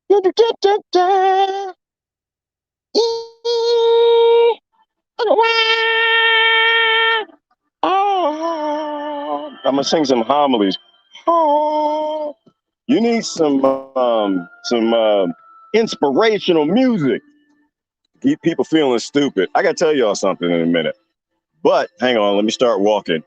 I'm gonna sing some homilies. Oh, you need some inspirational music. Keep people feeling stupid. I gotta tell y'all something in a minute. But hang on, let me start walking.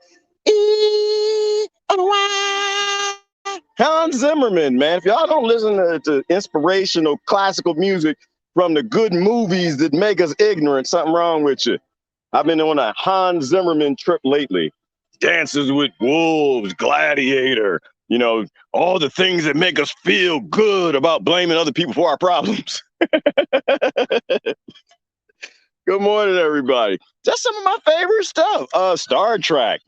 Hans Zimmerman, man. If y'all don't listen to inspirational classical music from the good movies that make us ignorant, something wrong with you. I've been on a Hans Zimmerman trip lately. Dances with Wolves, Gladiator, you know, all the things that make us feel good about blaming other people for our problems. Good morning, everybody. That's some of my favorite stuff. Star Trek,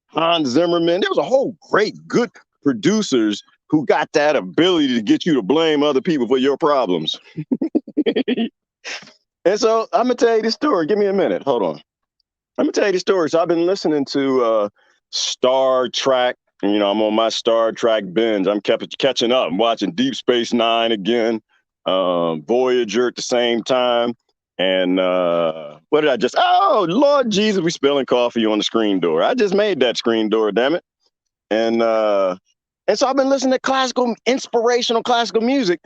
Hans Zimmerman. There was a whole great, good producers who got that ability to get you to blame other people for your problems. And so I'm gonna tell you the story. Give me a minute. Hold on. I'm gonna tell you the story. So I've been listening to Star Trek. I'm on my Star Trek binge. I'm kept catching up. I'm watching Deep Space Nine again, Voyager at the same time. And what did I just? Oh, Lord Jesus, we spilling coffee on the screen door. I just made that screen door, damn it. And so I've been listening to inspirational classical music,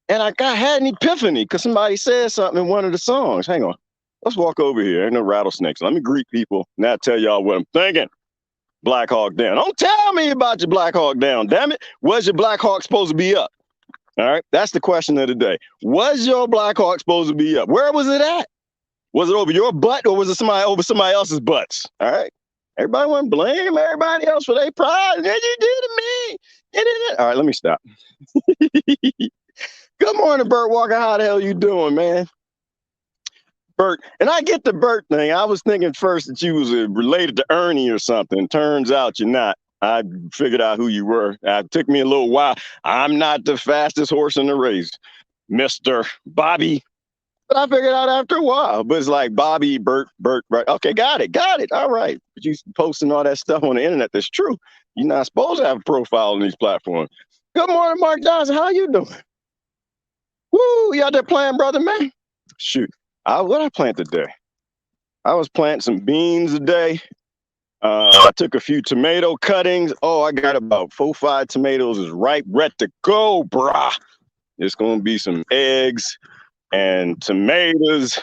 and had an epiphany because somebody said something in one of the songs. Hang on. Let's walk over here. Ain't no rattlesnakes. Let me greet people. Now I tell y'all what I'm thinking. Blackhawk down. Don't tell me about your Blackhawk down. Damn it. Was your Blackhawk supposed to be up? All right. That's the question of the day. Was your Blackhawk supposed to be up? Where was it at? Was it over your butt or was it over somebody else's butts? All right. Everybody want to blame everybody else for their pride. Did you do to me? All right. Let me stop. Good morning, Bert Walker. How the hell you doing, man? Bert, and I get the Bert thing. I was thinking first that you was related to Ernie or something. Turns out you're not. I figured out who you were. It took me a little while. I'm not the fastest horse in the race, Mr. Bobby. But I figured out after a while. But it's like Bobby, Bert. Okay, got it. All right. But you posting all that stuff on the internet that's true. You're not supposed to have a profile on these platforms. Good morning, Mark Johnson. How you doing? Woo, you out there playing, brother, man? Shoot. What I plant today? I was planting some beans today. I took a few tomato cuttings. Oh, I got about 4-5 tomatoes is ripe, ready to go, brah. It's gonna be some eggs and tomatoes.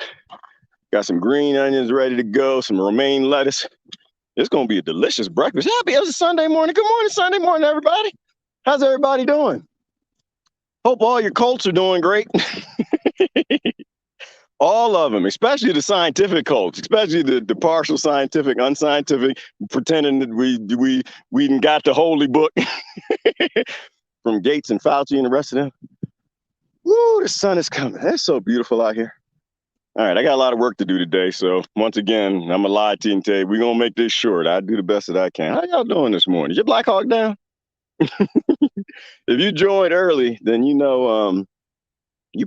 Got some green onions ready to go, some romaine lettuce. It's gonna be a delicious breakfast. Happy it was a Sunday morning. Good morning, Sunday morning, everybody. How's everybody doing? Hope all your Colts are doing great. All of them, especially the scientific cults, especially the partial scientific, unscientific, pretending that we got the holy book from Gates and Fauci and the rest of them. Woo, the sun is coming. That's so beautiful out here. All right, I got a lot of work to do today. So once again, I'm gonna lie to you and tell you, we're gonna make this short. I do the best that I can. How y'all doing this morning? Is your Black Hawk down? If you joined early, then you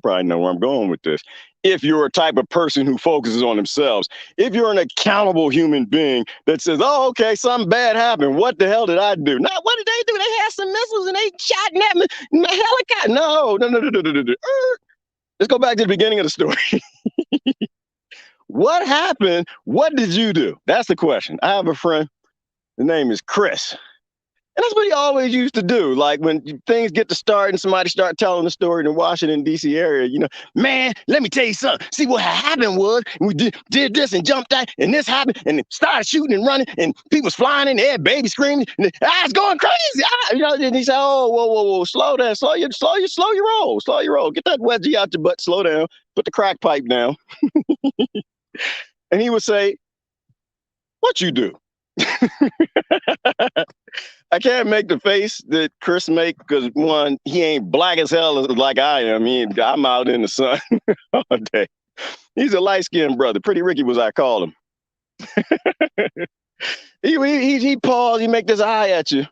probably know where I'm going with this. If you're a type of person who focuses on themselves, if you're an accountable human being that says, oh, okay, something bad happened. What the hell did I do? Now, what did they do? They had some missiles and they shot at me. My helicopter. No. Let's go back to the beginning of the story. What happened? What did you do? That's the question. I have a friend. His name is Chris. And that's what he always used to do. Like when things get to start and somebody start telling the story in the Washington, D.C. area, man, let me tell you something. See, what happened was we did this and jumped out and this happened and it started shooting and running and people's flying in the air, baby screaming. And it's going crazy. And he said, oh, whoa, slow down. Slow your roll. Slow your roll. Get that wedgie out your butt. Slow down. Put the crack pipe down. And he would say, what you do? I can't make the face that Chris make because one, he ain't black as hell like I am. I'm out in the sun all day. He's a light-skinned brother. Pretty Ricky was I call him. He paused, he make this eye at you.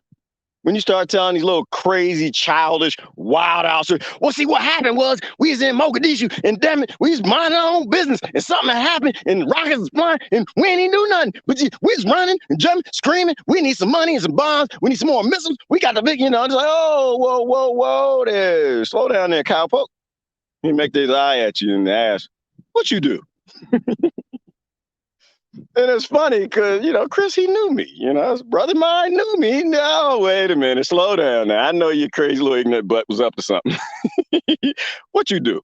When you start telling these little crazy, childish, wild out stories. Well, see, what happened was we was in Mogadishu, and damn it, we was minding our own business, and something had happened, and rockets was flying, and we ain't even do nothing. But we was running and jumping, screaming. We need some money and some bombs. We need some more missiles. We got the big, it's like, oh, whoa, whoa, whoa, there, slow down there, cowpoke. He make this eye at you and ask, what you do? And it's funny because, Chris, he knew me. His brother of mine knew me. No, wait a minute. Slow down now. I know your crazy little ignorant butt was up to something. What you do?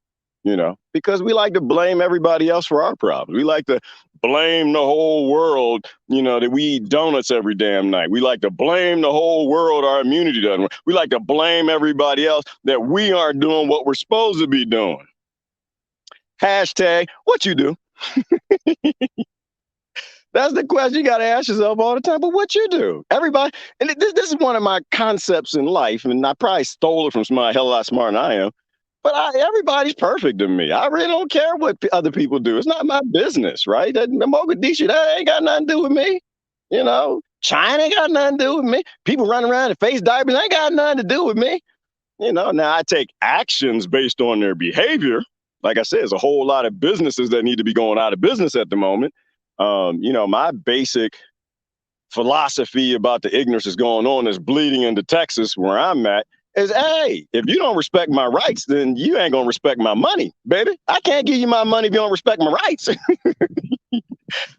Because we like to blame everybody else for our problems. We like to blame the whole world, that we eat donuts every damn night. We like to blame the whole world our immunity doesn't work. We like to blame everybody else that we aren't doing what we're supposed to be doing. Hashtag, what you do? That's the question you got to ask yourself all the time. But what you do? Everybody, and this is one of my concepts in life, and I probably stole it from somebody a hell of a lot smarter than I am. But everybody's perfect to me. I really don't care what other people do. It's not my business, right? The Mogadishu, that ain't got nothing to do with me. China ain't got nothing to do with me. People running around in face diapers ain't got nothing to do with me. Now I take actions based on their behavior. Like I said, there's a whole lot of businesses that need to be going out of business at the moment. My basic philosophy about the ignorance that's going on is bleeding into Texas, where I'm at, is, hey, if you don't respect my rights, then you ain't going to respect my money, baby. I can't give you my money if you don't respect my rights.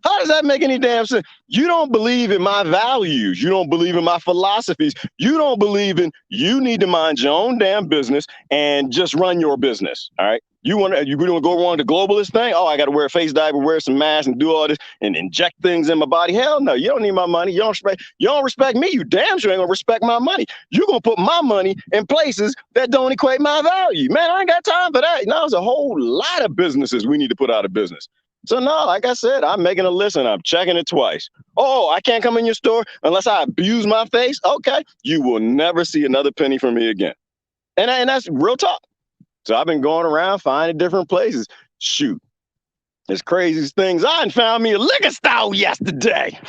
How does that make any damn sense? You don't believe in my values. You don't believe in my philosophies. You don't believe in, you need to mind your own damn business and just run your business. All right. You want to go on the globalist thing? Oh, I got to wear a face diaper, wear some masks, and do all this and inject things in my body. Hell no, you don't need my money. You don't respect me. You damn sure ain't gonna respect my money. You're gonna put my money in places that don't equate my value. Man, I ain't got time for that. Now there's a whole lot of businesses we need to put out of business. So no, like I said, I'm making a list and I'm checking it twice. Oh, I can't come in your store unless I abuse my face. Okay, you will never see another penny from me again. And that's real talk. So I've been going around finding different places. Shoot, as crazy as things. I found me a liquor store yesterday.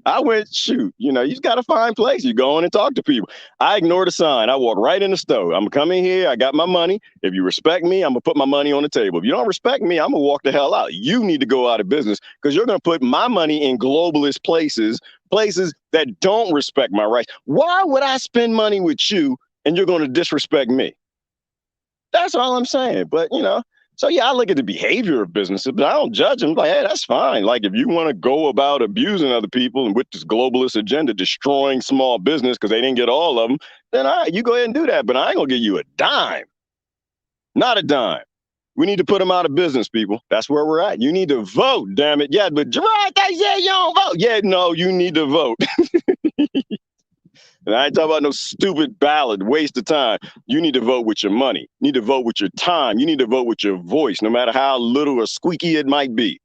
I went, shoot, you just got to find places. You go in and talk to people. I ignore the sign. I walk right in the store. I'm coming here. I got my money. If you respect me, I'm going to put my money on the table. If you don't respect me, I'm going to walk the hell out. You need to go out of business because you're going to put my money in globalist places that don't respect my rights. Why would I spend money with you and you're going to disrespect me? That's all I'm saying. But, so yeah, I look at the behavior of businesses, but I don't judge them. Like, hey, that's fine. Like, if you want to go about abusing other people and with this globalist agenda, destroying small business because they didn't get all of them, then all right, you go ahead and do that. But I ain't going to give you a dime. Not a dime. We need to put them out of business, people. That's where we're at. You need to vote, damn it. Yeah, but Gerard, they said you don't vote. Yeah, no, you need to vote. And I ain't talking about no stupid ballot, waste of time. You need to vote with your money. You need to vote with your time. You need to vote with your voice, no matter how little or squeaky it might be.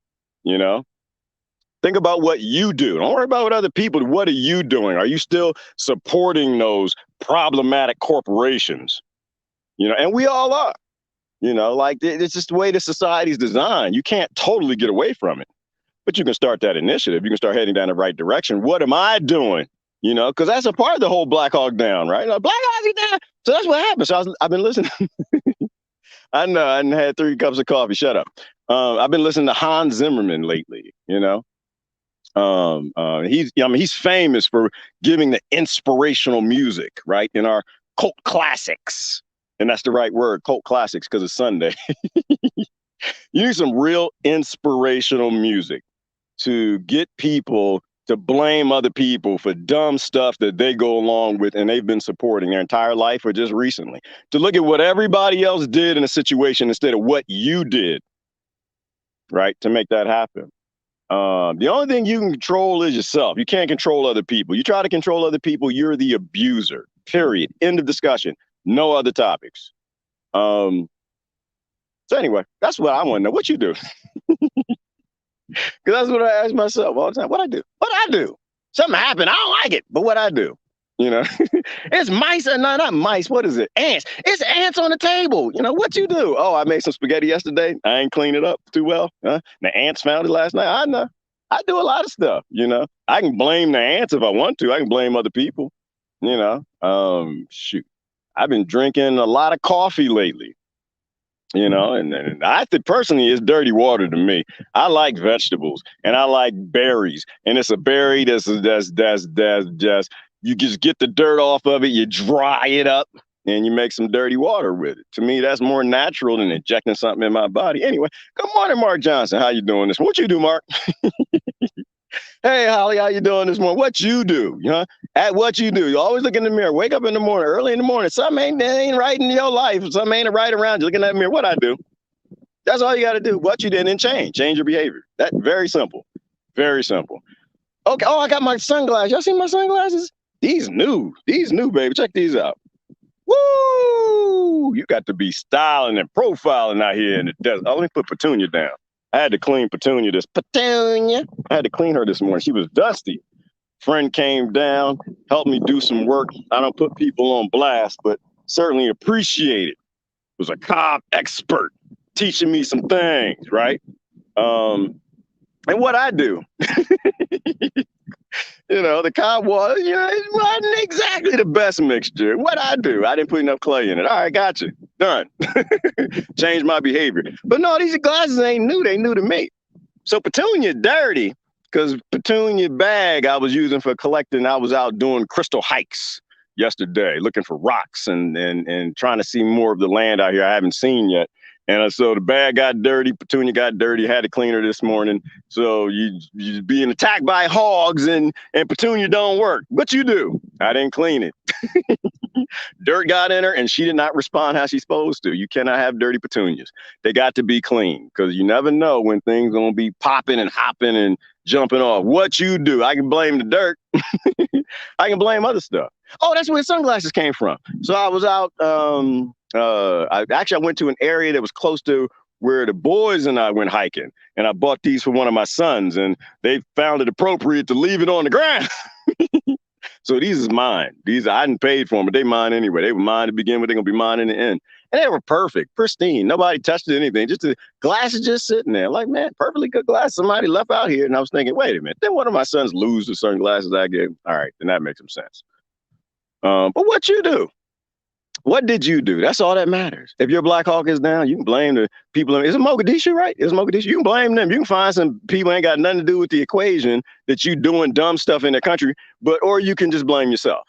Think about what you do. Don't worry about what other people do. What are you doing? Are you still supporting those problematic corporations? And we all are. Like it's just the way the society's designed. You can't totally get away from it. But you can start that initiative. You can start heading down the right direction. What am I doing? Because that's a part of the whole Blackhawk down, right? Blackhawk down. So that's what happened. So I've been listening. I know I had 3 cups of coffee. Shut up. I've been listening to Hans Zimmerman lately. He's famous for giving the inspirational music, right? In our cult classics, and that's the right word, cult classics, because it's Sunday. You need some real inspirational music to get people to blame other people for dumb stuff that they go along with and they've been supporting their entire life or just recently. To look at what everybody else did in a situation instead of what you did, right, to make that happen. The only thing you can control is yourself. You can't control other people. You try to control other people, you're the abuser, period. End of discussion. No other topics. So anyway, that's what I want to know. What you do? Because that's what I ask myself all the time. What I do? What I do? Something happened. I don't like it, but what I do? It's mice. No, not mice. What is it? Ants. It's ants on the table. What you do? Oh, I made some spaghetti yesterday. I ain't cleaned it up too well. Huh? The ants found it last night. I know. I do a lot of stuff, you know. I can blame the ants if I want to. I can blame other people, you know. Shoot. I've been drinking a lot of coffee lately, you know, and I think personally it's dirty water to me. I like vegetables and I like berries, and it's a berry that's just you just get the dirt off of it, you dry it up, and you make some dirty water with it. To me, that's more natural than injecting something in my body. Anyway, good morning, Mark Johnson. How you doing this? What you do, Mark? Hey, Holly, how you doing this morning? What you do? Huh? At what you do? You always look in the mirror. Wake up in the morning, early in the morning. Something ain't right in your life. Something ain't right around you. Looking at the mirror. What I do? That's all you got to do. What you did and change. Change your behavior. That very simple. Very simple. Okay. Oh, I got my sunglasses. Y'all see my sunglasses? These new, baby. Check these out. Woo! You got to be styling and profiling out here in the desert. Oh, let me put Petunia down. I had to clean Petunia. I had to clean her this morning. She was dusty. Friend came down, helped me do some work. I don't put people on blast, but certainly appreciate it. Was a cob expert teaching me some things, right? And what I do, you know, the cob water, you know, it wasn't exactly the best mixture. What I do, I didn't put enough clay in it. All right, gotcha. Done. Change my behavior. But no, these glasses ain't new. They new to me. So Petunia dirty because Petunia bag I was using for collecting. I was out doing crystal hikes yesterday, looking for rocks and trying to see more of the land out here I haven't seen yet. And so the bag got dirty, Petunia got dirty, had to clean her this morning. So you being attacked by hogs and Petunia don't work. What you do? I didn't clean it. Dirt got in her and she did not respond how she's supposed to. You cannot have dirty petunias. They got to be clean because you never know when things gonna be popping and hopping and jumping off. What you do? I can blame the dirt. I can blame other stuff. Oh, that's where the sunglasses came from. So I was out. I went to an area that was close to where the boys and I went hiking, and I bought these for one of my sons, and they found it appropriate to leave it on the ground. So these is mine. These I hadn't paid for them, but they mine anyway. They were mine to begin with. They're gonna be mine in the end. And they were perfect, pristine. Nobody touched anything. Just the glasses just sitting there. Like, man, perfectly good glasses. Somebody left out here. And I was thinking, wait a minute. Then one of my sons lose the certain glasses I gave. All right, then that makes some sense. But what you do? What did you do? That's all that matters. If your Blackhawk is down, you can blame the people. Is it Mogadishu, right? It's Mogadishu. You can blame them. You can find some people ain't got nothing to do with the equation that you doing dumb stuff in the country, or you can just blame yourself.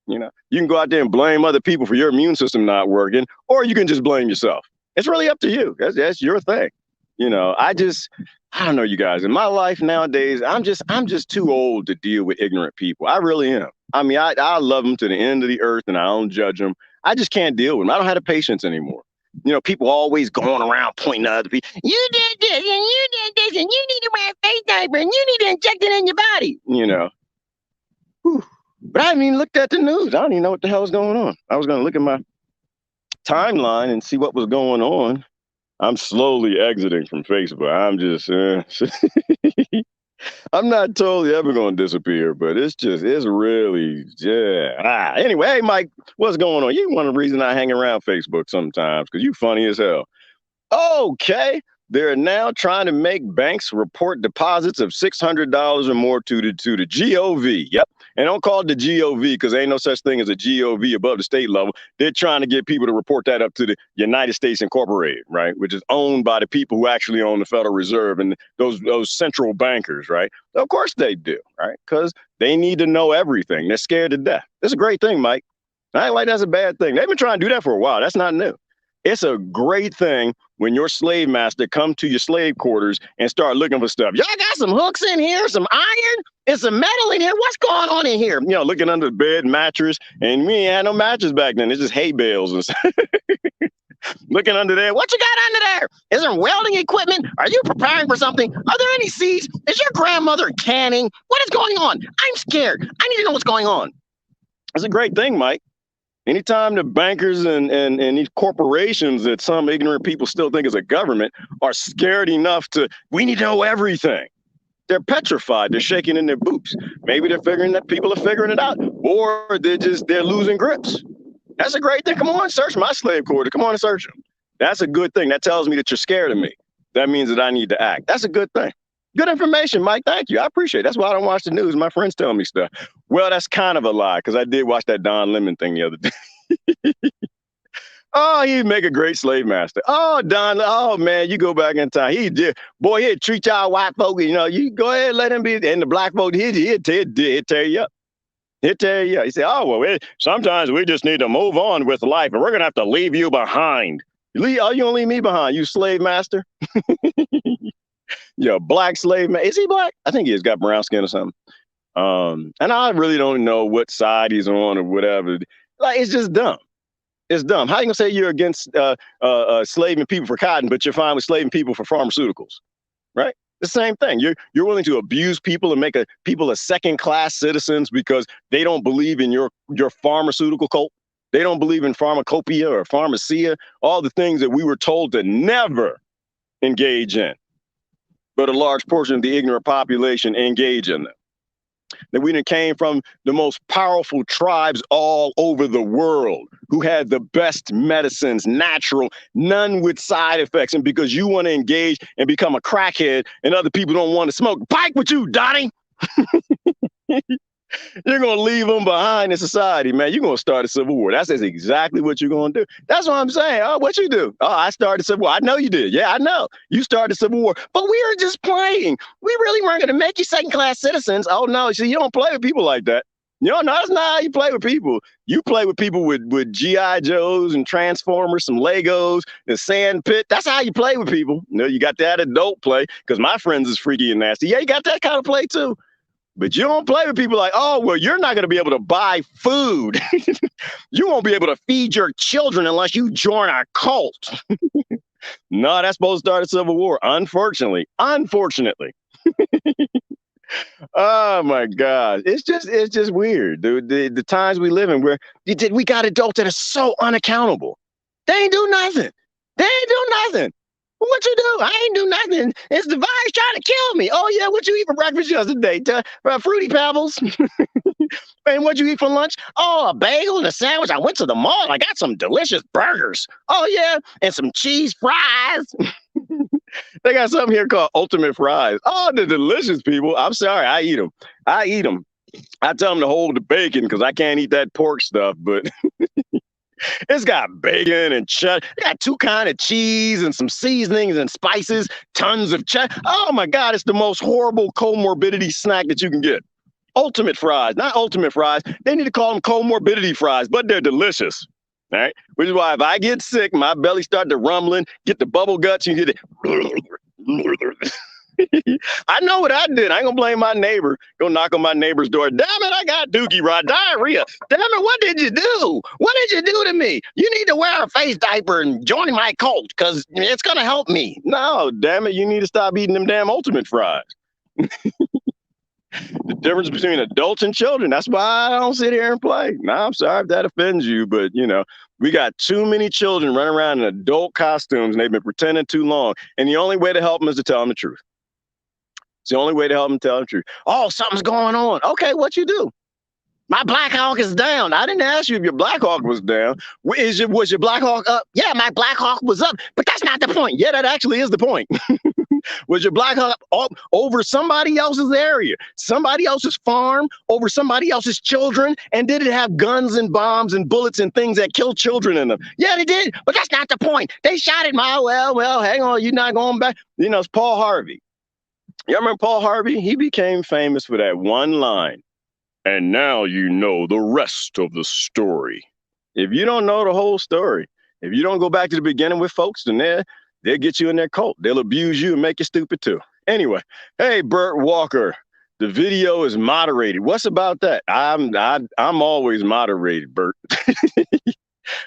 You know, you can go out there and blame other people for your immune system not working, or you can just blame yourself. It's really up to you. That's your thing. You know, I don't know, you guys. In my life nowadays, I'm just too old to deal with ignorant people. I really am. I mean, I love them to the end of the earth, and I don't judge them. I just can't deal with them. I don't have the patience anymore. You know, people always going around pointing at other people. You did this, and you did this, and you need to wear a face diaper, and you need to inject it in your body. You know. Whew. But I haven't even looked at the news. I don't even know what the hell is going on. I was going to look at my timeline and see what was going on. I'm slowly exiting from Facebook. I'm just, I'm not totally ever going to disappear, but it's really, yeah. Anyway, hey, Mike, what's going on? You one of the reasons I hang around Facebook sometimes because you funny as hell. Okay. They're now trying to make banks report deposits of $600 or more to the GOV. Yep. And don't call it the GOV because there ain't no such thing as a GOV above the state level. They're trying to get people to report that up to the United States Incorporated, right? Which is owned by the people who actually own the Federal Reserve and those central bankers, right? Of course they do, right? Because they need to know everything. They're scared to death. It's a great thing, Mike. I ain't like that's a bad thing. They've been trying to do that for a while. That's not new. It's a great thing when your slave master come to your slave quarters and start looking for stuff. Y'all got some hooks in here, some iron, and some metal in here. What's going on in here? You know, looking under the bed, mattress, and we ain't had no mattress back then. It's just hay bales and stuff. Looking under there. What you got under there? Is there welding equipment? Are you preparing for something? Are there any seeds? Is your grandmother canning? What is going on? I'm scared. I need to know what's going on. It's a great thing, Mike. Anytime the bankers and these corporations that some ignorant people still think is a government are scared enough we need to know everything. They're petrified. They're shaking in their boots. Maybe they're figuring that people are figuring it out, or they're losing grips. That's a great thing. Come on, search my slave quarter. Come on and search them. That's a good thing. That tells me that you're scared of me. That means that I need to act. That's a good thing. Good information, Mike. Thank you. I appreciate it. That's why I don't watch the news. My friends tell me stuff. Well, that's kind of a lie because I did watch that Don Lemon thing the other day. Oh, he'd make a great slave master. Oh, Don. Oh, man, you go back in time. He did. Boy, he'd treat y'all white folk. You know, you go ahead, let him be. And the black folk, he'd tear you up. He'd tear you up. He said, oh, well, sometimes we just need to move on with life, and we're going to have to leave you behind. Oh, you don't leave me behind, you slave master. Yeah, black slave man. Is he black? I think he's got brown skin or something. And I really don't know what side he's on or whatever. Like, it's just dumb. It's dumb. How you gonna say you're against slaving people for cotton, but you're fine with slaving people for pharmaceuticals, right? The same thing. You're willing to abuse people and make people a second class citizens because they don't believe in your pharmaceutical cult. They don't believe in pharmacopoeia or pharmacia, all the things that we were told to never engage in. But a large portion of the ignorant population engage in them. That we came from the most powerful tribes all over the world who had the best medicines, natural, none with side effects. And because you want to engage and become a crackhead and other people don't want to smoke, pike with you, Donnie. You're going to leave them behind in society, man. You're going to start a civil war. That's exactly what you're going to do. That's what I'm saying. Oh, what you do? Oh, I started a civil war. I know you did. Yeah, I know. You started a civil war. But we were just playing. We really weren't going to make you second-class citizens. Oh, no. See, you don't play with people like that. You know, no, that's not how you play with people. You play with people with G.I. Joes and Transformers, some Legos, and sand pit. That's how you play with people. You know, you got that adult play because my friends is freaky and nasty. Yeah, you got that kind of play, too. But you don't play with people like, oh, well, you're not going to be able to buy food. You won't be able to feed your children unless you join our cult. No, that's supposed to start a civil war. Unfortunately. Oh, my God. It's just weird. The times we live in where we got adults that are so unaccountable. They ain't do nothing. What you do? I ain't do nothing. It's the virus trying to kill me. Oh, yeah, what you eat for breakfast yesterday? Fruity Pebbles. And what you eat for lunch? Oh, a bagel and a sandwich. I went to the mall. I got some delicious burgers. Oh, yeah, and some cheese fries. They got something here called Ultimate Fries. Oh, the delicious people. I'm sorry, I eat them. I tell them to hold the bacon because I can't eat that pork stuff, but... It's got bacon and cheddar. It got two kinds of cheese and some seasonings and spices, tons of cheddar. Oh my God, it's the most horrible comorbidity snack that you can get. Ultimate fries, not ultimate fries. They need to call them comorbidity fries, but they're delicious. All right. Which is why if I get sick, my belly start to rumbling, get the bubble guts, you get it. I know what I did. I ain't gonna blame my neighbor. Go knock on my neighbor's door. Damn it, I got dookie rod diarrhea. Damn it, what did you do? What did you do to me? You need to wear a face diaper and join my cult because it's gonna help me. No, damn it, you need to stop eating them damn ultimate fries. The difference between adults and children. That's why I don't sit here and play. No, I'm sorry if that offends you, but you know, we got too many children running around in adult costumes and they've been pretending too long. And the only way to help them is to tell them the truth. It's the only way to help them tell the truth. Oh, something's going on. Okay, what you do? My Blackhawk is down. I didn't ask you if your Blackhawk was down. Was your Blackhawk up? Yeah, my Blackhawk was up, but that's not the point. Yeah, that actually is the point. Was your Blackhawk up over somebody else's area, somebody else's farm, over somebody else's children? And did it have guns and bombs and bullets and things that kill children in them? Yeah, they did, but that's not the point. They shot it. Well, hang on. You're not going back. You know, it's Paul Harvey. You remember Paul Harvey? He became famous for that one line. And now you know the rest of the story. If you don't know the whole story, if you don't go back to the beginning with folks, then they'll get you in their cult. They'll abuse you and make you stupid too. Anyway, hey, Burt Walker, the video is moderated. What's about that? I'm always moderated, Burt.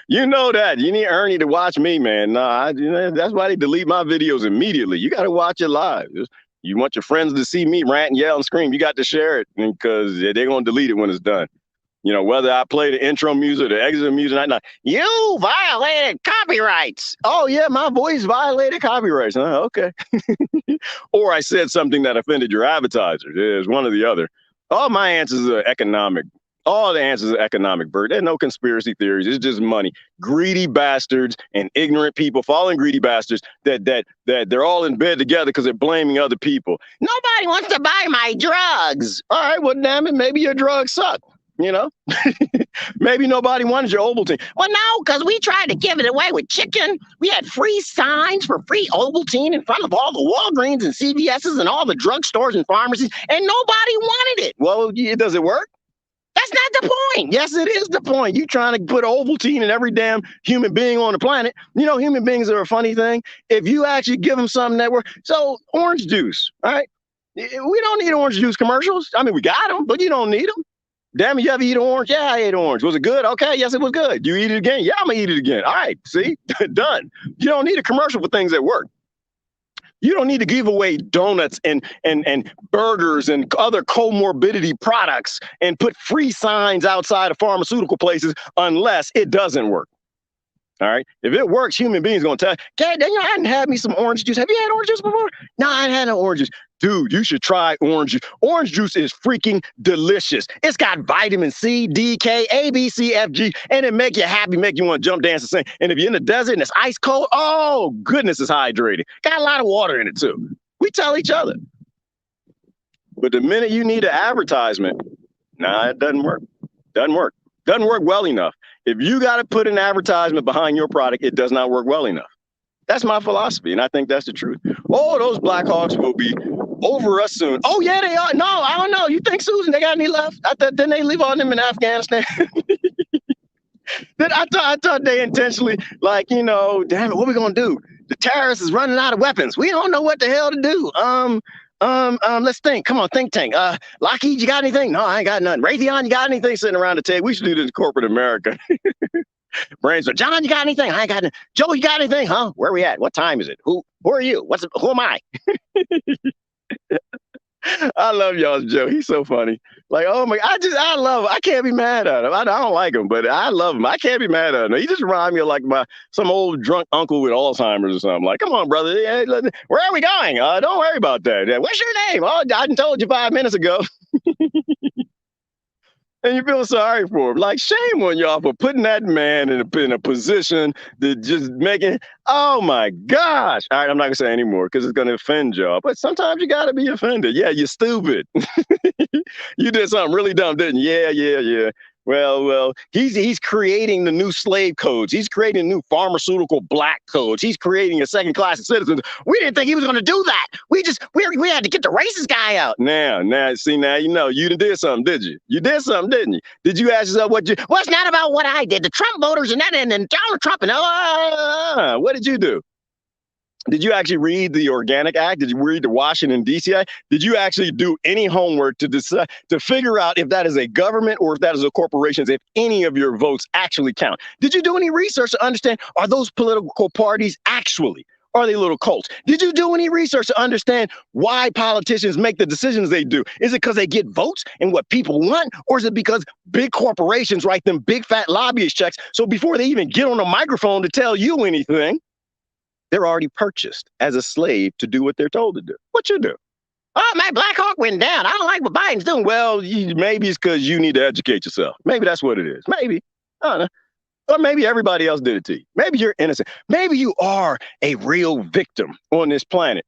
You know that. You need Ernie to watch me, man. That's why they delete my videos immediately. You got to watch it live. You want your friends to see me rant and yell and scream, you got to share it because they're going to delete it when it's done. You know, whether I play the intro music or the exit music, you violated copyrights. Oh, yeah, my voice violated copyrights. Okay. Or I said something that offended your advertisers. It's one or the other. All my answers are economic All the answers are economic, Bert. There's no conspiracy theories. It's just money. Greedy bastards and ignorant people, fallen greedy bastards that they're all in bed together because they're blaming other people. Nobody wants to buy my drugs. All right, well, damn it, maybe your drugs suck. You know, maybe nobody wanted your Ovaltine. Well, no, because we tried to give it away with chicken. We had free signs for free Ovaltine in front of all the Walgreens and CVS's and all the drugstores and pharmacies, and nobody wanted it. Well, does it work? That's not the point. Yes, it is the point. You trying to put Ovaltine in every damn human being on the planet. You know, human beings are a funny thing. If you actually give them something that works, so orange juice, all right? We don't need orange juice commercials. I mean, we got them, but you don't need them. Damn it, you ever eat an orange? Yeah, I ate orange. Was it good? Okay, yes, it was good. You eat it again? Yeah, I'm gonna eat it again. All right, see? Done. You don't need a commercial for things that work. You don't need to give away donuts and burgers and other comorbidity products and put free signs outside of pharmaceutical places unless it doesn't work. All right. If it works, human beings gonna tell. Okay, you know, I hadn't had me some orange juice. Have you had orange juice before? No, I hadn't had no orange juice. Dude, you should try orange juice. Orange juice is freaking delicious. It's got vitamin C, D, K, A, B, C, F, G, and it make you happy, make you want to jump, dance, and sing. And if you're in the desert and it's ice cold, oh goodness, it's hydrating. Got a lot of water in it too. We tell each other. But the minute you need an advertisement, nah, it doesn't work. Doesn't work. Doesn't work well enough. If you got to put an advertisement behind your product, it does not work well enough. That's my philosophy, and I think that's the truth. Oh, those Blackhawks will be over us soon. Oh, yeah, they are. No, I don't know. You think, Susan, they got any left? Didn't they leave all them in Afghanistan? I thought they intentionally, like, you know, damn it, what are we going to do? The terrorists is running out of weapons. We don't know what the hell to do. Let's think. Come on, think tank. Lockheed, you got anything? No, I ain't got nothing. Raytheon, you got anything sitting around the table? We should do this in corporate America. Brainstorm. John, you got anything? I ain't got anything. Joe, you got anything? Huh? Where are we at? What time is it? Who are you? Who am I? I love y'all's Joe. He's so funny. Like, oh my, I love him. I can't be mad at him. I don't like him, but I love him. I can't be mad at him. He just reminds me of like some old drunk uncle with Alzheimer's or something. Like, come on, brother. Where are we going? Don't worry about that. What's your name? Oh, I told you 5 minutes ago. And you feel sorry for him. Like, shame on y'all for putting that man in a position to just make it, oh my gosh. All right, I'm not going to say anymore because it's going to offend y'all. But sometimes you got to be offended. Yeah, you're stupid. You did something really dumb, didn't you? Yeah. Well, he's creating the new slave codes. He's creating new pharmaceutical black codes. He's creating a second class of citizens. We didn't think he was going to do that. We had to get the racist guy out. Now, you know, you did something, did you? You did something, didn't you? Did you ask yourself well, it's not about what I did. The Trump voters and Donald Trump and what did you do? Did you actually read the Organic Act? Did you read the Washington, D.C. Act? Did you actually do any homework to decide to figure out if that is a government or if that is a corporation, if any of your votes actually count? Did you do any research to understand, are those political parties actually, are they little cults? Did you do any research to understand why politicians make the decisions they do? Is it because they get votes and what people want? Or is it because big corporations write them big fat lobbyist checks? So before they even get on a microphone to tell you anything, they're already purchased as a slave to do what they're told to do. What you do? Oh, my Blackhawk went down. I don't like what Biden's doing. Well, maybe it's because you need to educate yourself. Maybe that's what it is. Maybe. I don't know. Or maybe everybody else did it to you. Maybe you're innocent. Maybe you are a real victim on this planet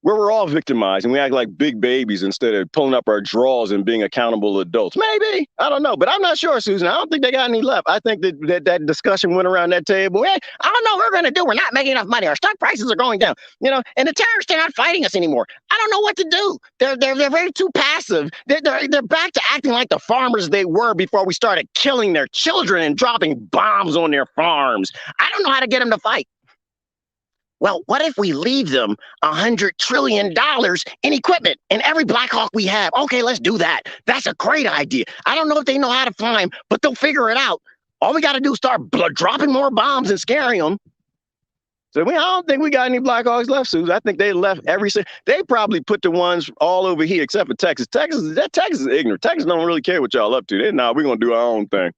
where we're all victimized and we act like big babies instead of pulling up our drawers and being accountable adults. Maybe. I don't know. But I'm not sure, Susan. I don't think they got any left. I think that discussion went around that table. Hey, I don't know what we're going to do. We're not making enough money. Our stock prices are going down. You know, and the terrorists are not fighting us anymore. I don't know what to do. They're very too passive. They're back to acting like the farmers they were before we started killing their children and dropping bombs on their farms. I don't know how to get them to fight. Well, what if we leave them $100 trillion in equipment and every Blackhawk we have? Okay, let's do that. That's a great idea. I don't know if they know how to fly them, but they'll figure it out. All we got to do is start dropping more bombs and scaring them. So I don't think we got any Blackhawks left, Susan. I think they left they probably put the ones all over here except for Texas. Texas is ignorant. Texas don't really care what y'all up to. We're going to do our own thing.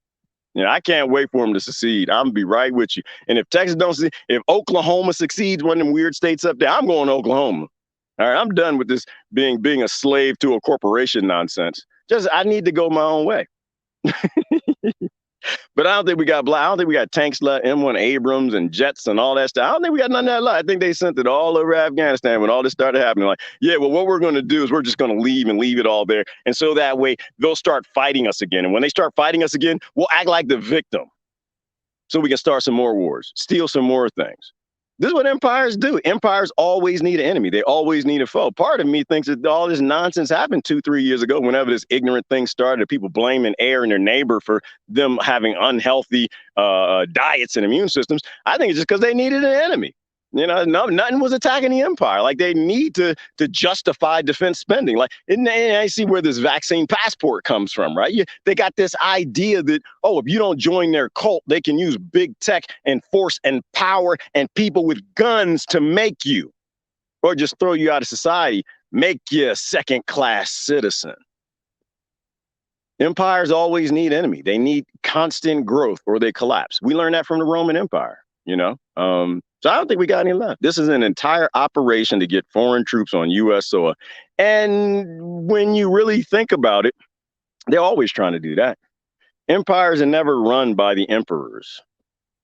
You know, I can't wait for them to succeed. I'm going to be right with you. And if Texas don't succeed, if Oklahoma succeeds, one of them weird states up there, I'm going to Oklahoma. All right, I'm done with this being a slave to a corporation nonsense. Just I need to go my own way. But I don't think we got I don't think we got tanks left, M1 Abrams and jets and all that stuff. I don't think we got none of that left. I think they sent it all over Afghanistan when all this started happening. Like, yeah, well, what we're going to do is we're just going to leave and leave it all there. And so that way they'll start fighting us again. And when they start fighting us again, we'll act like the victim so we can start some more wars, steal some more things. This is what empires do. Empires always need an enemy. They always need a foe. Part of me thinks that all this nonsense happened 2-3 years ago, whenever this ignorant thing started, people blaming air and their neighbor for them having unhealthy diets and immune systems. I think it's just because they needed an enemy. Nothing was attacking the empire. Like, they need to justify defense spending. Like, and I see where this vaccine passport comes from, right? They got this idea that, oh, if you don't join their cult, they can use big tech and force and power and people with guns to make you, or just throw you out of society, make you a second-class citizen. Empires always need enemy. They need constant growth or they collapse. We learned that from the Roman Empire, So I don't think we got any left. This is an entire operation to get foreign troops on U.S. soil. And when you really think about it, they're always trying to do that. Empires are never run by the emperors.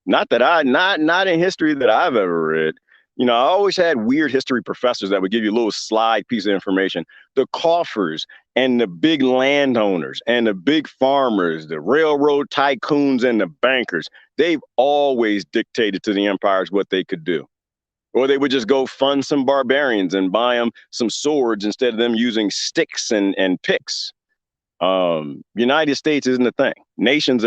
Not in history that I've ever read. I always had weird history professors that would give you a little slide piece of information. The coffers and the big landowners and the big farmers, the railroad tycoons and the bankers, they've always dictated to the empires what they could do. Or they would just go fund some barbarians and buy them some swords instead of them using sticks and picks. United States isn't a thing. Nations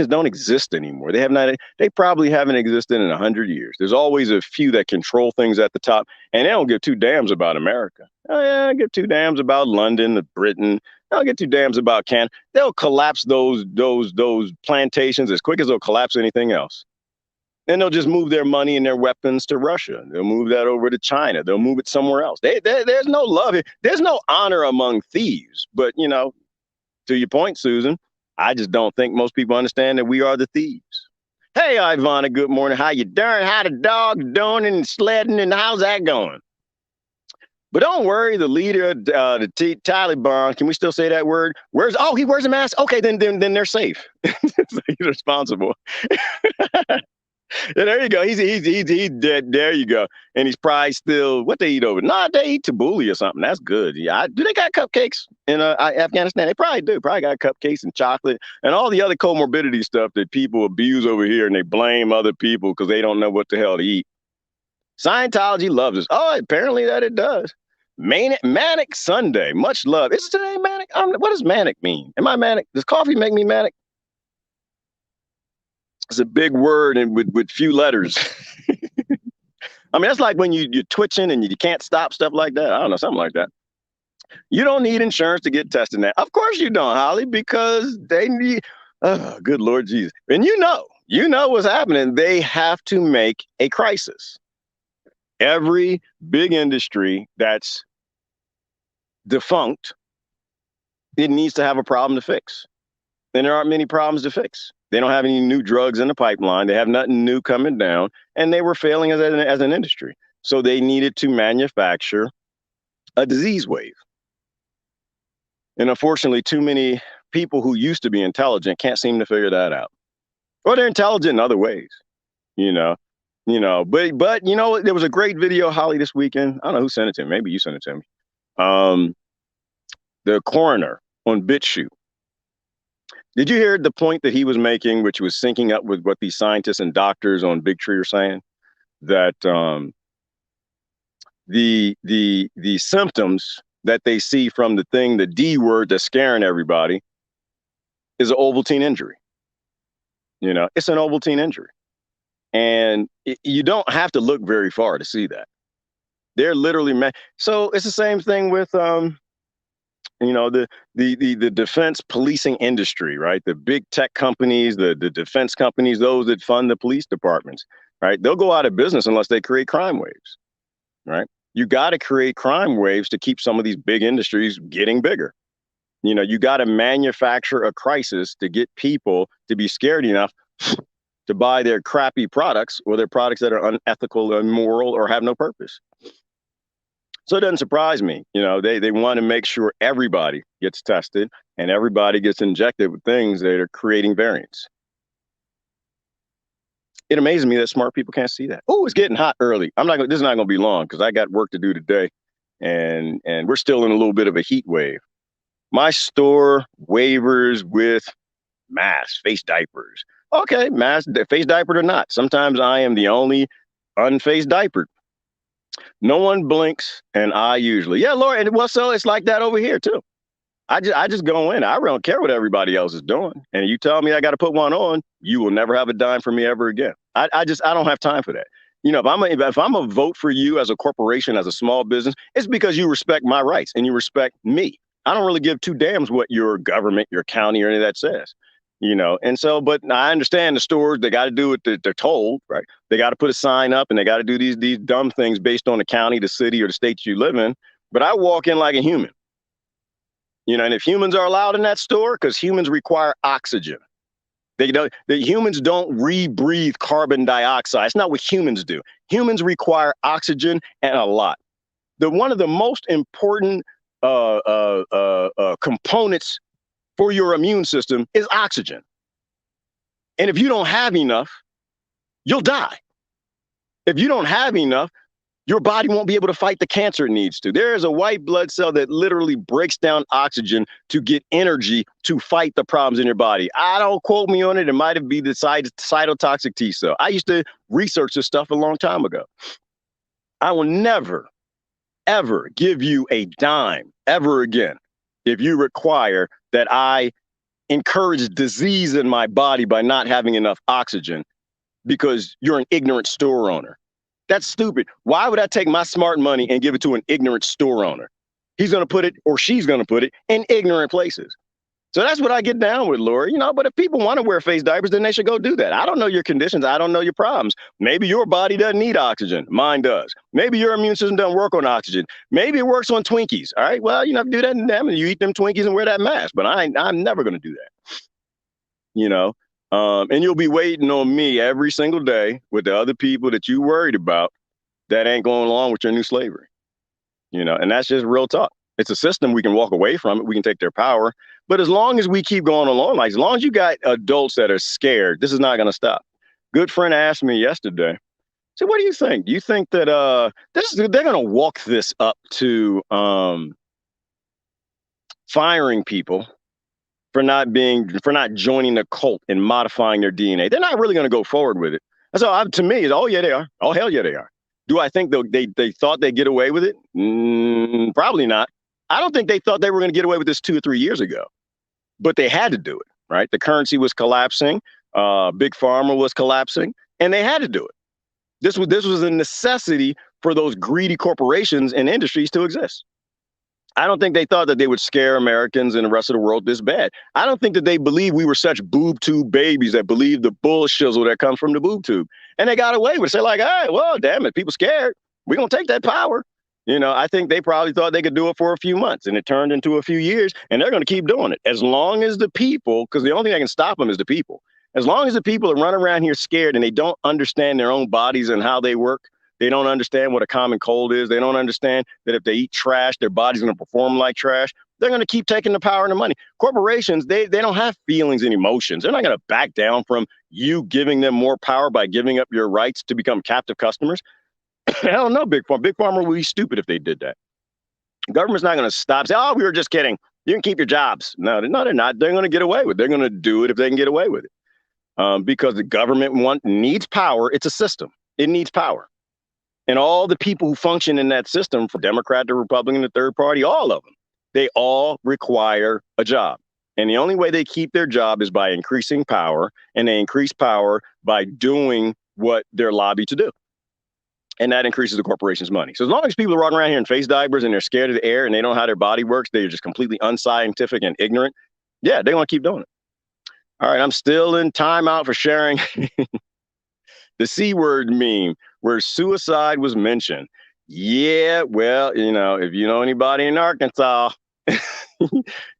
don't exist anymore. They probably haven't existed in 100 years. There's always a few that control things at the top, and they don't give two damns about America. Oh yeah, I give two damns about London, Britain. I don't give two damns about Canada. They'll collapse those plantations as quick as they'll collapse anything else. Then they'll just move their money and their weapons to Russia. They'll move that over to China. They'll move it somewhere else. There's no love here. There's no honor among thieves. But, to your point, Susan, I just don't think most people understand that we are the thieves. Hey, Ivana, good morning. How you doing? How the dog doing and sledding and how's that going? But don't worry, the leader of the Taliban, can we still say that word? He wears a mask? Okay, then they're safe. He's responsible. Yeah, there you go. He's dead. There you go. And he's probably still, what they eat over? Nah, they eat tabbouleh or something. That's good. Yeah. Do they got cupcakes in Afghanistan? They probably do. Probably got cupcakes and chocolate and all the other comorbidity stuff that people abuse over here, and they blame other people because they don't know what the hell to eat. Scientology loves us. Oh, apparently that it does. Manic Sunday. Much love. Is it today manic? What does manic mean? Am I manic? Does coffee make me manic? It's a big word and with few letters. I mean, that's like when you're twitching and you can't stop, stuff like that. I don't know, something like that. You don't need insurance to get tested now. Of course you don't, Holly, because they need, oh, good Lord Jesus. And you know what's happening. They have to make a crisis. Every big industry that's defunct, it needs to have a problem to fix. And there aren't many problems to fix. They don't have any new drugs in the pipeline. They have nothing new coming down, and they were failing as an industry. So they needed to manufacture a disease wave. And unfortunately, too many people who used to be intelligent can't seem to figure that out. Or they're intelligent in other ways, but there was a great video, Holly, this weekend. I don't know who sent it to me. Maybe you sent it to me. The coroner on BitChute. Did you hear the point that he was making, which was syncing up with what these scientists and doctors on Big Tree are saying? That the symptoms that they see from the thing, the D word that's scaring everybody, is an Ovaltine injury. It's an Ovaltine injury. And you don't have to look very far to see that. They're literally so it's the same thing with the defense policing industry, right? The big tech companies, the defense companies, those that fund the police departments, right? They'll go out of business unless they create crime waves, right? You got to create crime waves to keep some of these big industries getting bigger. You got to manufacture a crisis to get people to be scared enough to buy their crappy products or their products that are unethical, immoral, or have no purpose. So it doesn't surprise me. They want to make sure everybody gets tested and everybody gets injected with things that are creating variants. It amazes me that smart people can't see that. Oh, it's getting hot early. This is not going to be long because I got work to do today, and we're still in a little bit of a heat wave. My store wavers with masks, face diapers. Okay, mask, face diapered or not. Sometimes I am the only unfaced diapered. No one blinks, and I usually, yeah, Laura. And well, so it's like that over here too. I just go in. I don't care what everybody else is doing. And you tell me I got to put one on, you will never have a dime for me ever again. I don't have time for that. If I'm a vote for you as a corporation, as a small business, it's because you respect my rights and you respect me. I don't really give two damns what your government, your county, or any of that says. And so, but I understand the stores, they got to do what they're told, right? They got to put a sign up and they got to do these dumb things based on the county, the city, or the state you live in. But I walk in like a human. And if humans are allowed in that store, because humans require oxygen. The humans don't rebreathe carbon dioxide. It's not what humans do. Humans require oxygen and a lot. One of the most important components for your immune system is oxygen. And if you don't have enough, you'll die. If you don't have enough, your body won't be able to fight the cancer it needs to. There is a white blood cell that literally breaks down oxygen to get energy to fight the problems in your body. I don't quote me on it. It might have been the cytotoxic T cell. I used to research this stuff a long time ago. I will never, ever give you a dime ever again if you require that I encourage disease in my body by not having enough oxygen because you're an ignorant store owner. That's stupid. Why would I take my smart money and give it to an ignorant store owner? He's going to put it, or she's going to put it, in ignorant places. So that's what I get down with, Lori. But if people want to wear face diapers, then they should go do that. I don't know your conditions. I don't know your problems. Maybe your body doesn't need oxygen. Mine does. Maybe your immune system doesn't work on oxygen. Maybe it works on Twinkies. All right. Well, you have to do that in them, and you eat them Twinkies and wear that mask. But I'm never going to do that. And you'll be waiting on me every single day with the other people that you worried about that ain't going along with your new slavery. And that's just real talk. It's a system. We can walk away from it. We can take their power. But as long as we keep going along, like as long as you got adults that are scared, this is not going to stop. Good friend asked me yesterday, so what do you think? Do you think that they're going to walk this up to firing people for not joining the cult and modifying their DNA? They're not really going to go forward with it. So to me, oh yeah, they are. Oh hell yeah, they are. Do I think they thought they'd get away with it? Probably not. I don't think they thought they were going to get away with this 2 or 3 years ago, but they had to do it, right? The currency was collapsing, Big Pharma was collapsing, and they had to do it. This was a necessity for those greedy corporations and industries to exist. I don't think they thought that they would scare Americans and the rest of the world this bad. I don't think that they believed we were such boob tube babies that believed the bullshizzle that comes from the boob tube. And they got away with it. They're like, all right, well, damn it, people scared. We're going to take that power. I think they probably thought they could do it for a few months, and it turned into a few years, and they're going to keep doing it. As long as the people, because the only thing that can stop them is the people. As long as the people are running around here scared and they don't understand their own bodies and how they work, they don't understand what a common cold is. They don't understand that if they eat trash, their body's going to perform like trash. They're going to keep taking the power and the money. Corporations, they don't have feelings and emotions. They're not going to back down from you giving them more power by giving up your rights to become captive customers. Hell no, Big Pharma. Big Pharma would be stupid if they did that. The government's not going to stop. Say, oh, we were just kidding. You can keep your jobs. No, they're not. They're going to get away with it. They're going to do it if they can get away with it. Because the government needs power. It's a system. It needs power. And all the people who function in that system, from Democrat to Republican to third party, all of them, they all require a job. And the only way they keep their job is by increasing power. And they increase power by doing what they're lobbied to do. And that increases the corporation's money. So as long as people are walking around here in face diapers and they're scared of the air and they don't know how their body works, they're just completely unscientific and ignorant. Yeah, they want to keep doing it. All right, I'm still in timeout for sharing the C word meme where suicide was mentioned. Yeah, well, if you know anybody in Arkansas,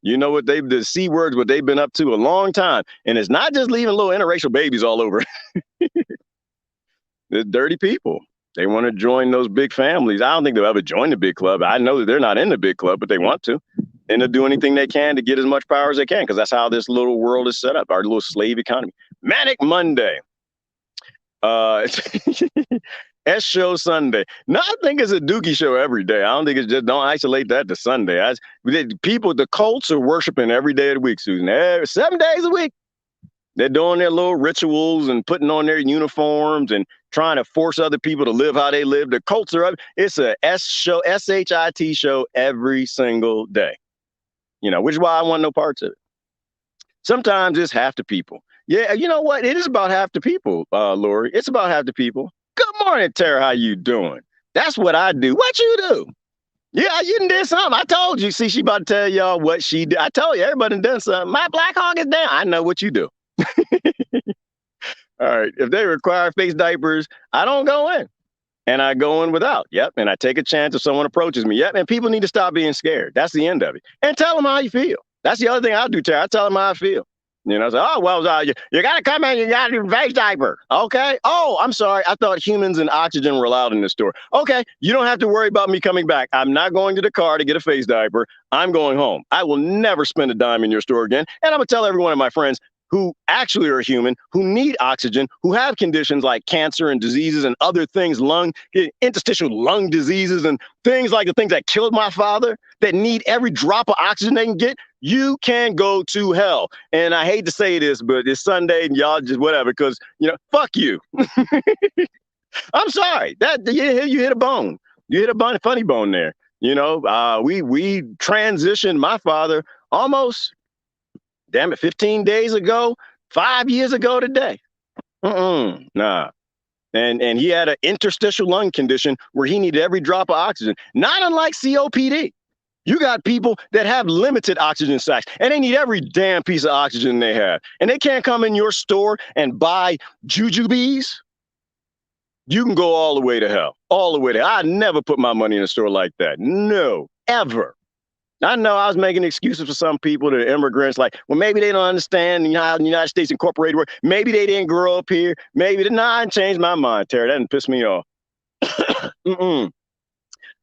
you know the C words, what they've been up to a long time. And it's not just leaving little interracial babies all over. They're dirty people. They want to join those big families. I don't think they'll ever join the big club. I know that they're not in the big club, but they want to. And they'll do anything they can to get as much power as they can, because that's how this little world is set up, our little slave economy. Manic Monday. S show Sunday. No, I think it's a Dookie show every day. I don't think it's just, don't isolate that to Sunday. People, the cults are worshiping every day of the week, Susan. 7 days a week. They're doing their little rituals and putting on their uniforms and trying to force other people to live how they live. The cults are up. It's a SHIT show every single day. Which is why I want no parts of it. Sometimes it's half the people. Yeah, you know what? It is about half the people, Lori. It's about half the people. Good morning, Tara. How you doing? That's what I do. What you do? Yeah, you did something. I told you. See, she about to tell y'all what she did. I told you, everybody done something. My Blackhawk is down. I know what you do. All right. If they require face diapers, I don't go in. And I go in without. Yep. And I take a chance if someone approaches me. Yep. And people need to stop being scared. That's the end of it. And tell them how you feel. That's the other thing I do, Tara. I tell them how I feel. Oh, well, you got to come in, you got to do face diaper. Okay. Oh, I'm sorry. I thought humans and oxygen were allowed in this store. Okay. You don't have to worry about me coming back. I'm not going to the car to get a face diaper. I'm going home. I will never spend a dime in your store again. And I'm going to tell every one of my friends who actually are human, who need oxygen, who have conditions like cancer and diseases and other things, interstitial lung diseases and things like the things that killed my father, that need every drop of oxygen they can get, you can go to hell. And I hate to say this, but it's Sunday and y'all just whatever, because, fuck you. I'm sorry. You hit a bone. You hit a funny bone there. We transitioned my father almost 15 days ago, 5 years ago today. Nah. And he had an interstitial lung condition where he needed every drop of oxygen, not unlike COPD. You got people that have limited oxygen sacks, and they need every damn piece of oxygen they have. And they can't come in your store and buy jujubes. You can go all the way to hell, all the way to hell. I never put my money in a store like that. No, ever. I know I was making excuses for some people, the immigrants, like, well, maybe they don't understand how the United States Incorporated work. Maybe they didn't grow up here. Maybe I changed my mind, Terry. That didn't piss me off.